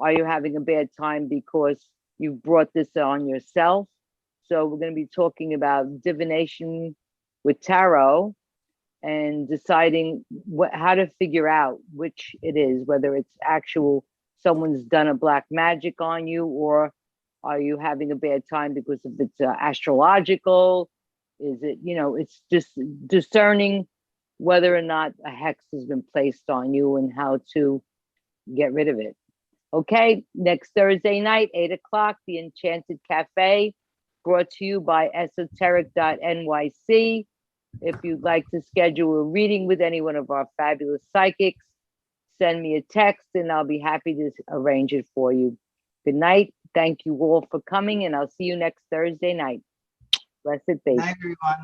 are you having a bad time because you brought this on yourself. So we're going to be talking about divination with tarot and deciding how to figure out which it is, whether it's actual someone's done a black magic on you, or are you having a bad time because if it's astrological, is it, it's just discerning whether or not a hex has been placed on you and how to get rid of it. Okay, next Thursday night, 8 o'clock, the Enchanted Cafe, brought to you by esoteric.nyc. If you'd like to schedule a reading with any one of our fabulous psychics, send me a text and I'll be happy to arrange it for you. Good night. Thank you all for coming, and I'll see you next Thursday night. Blessed be. Good night, everyone.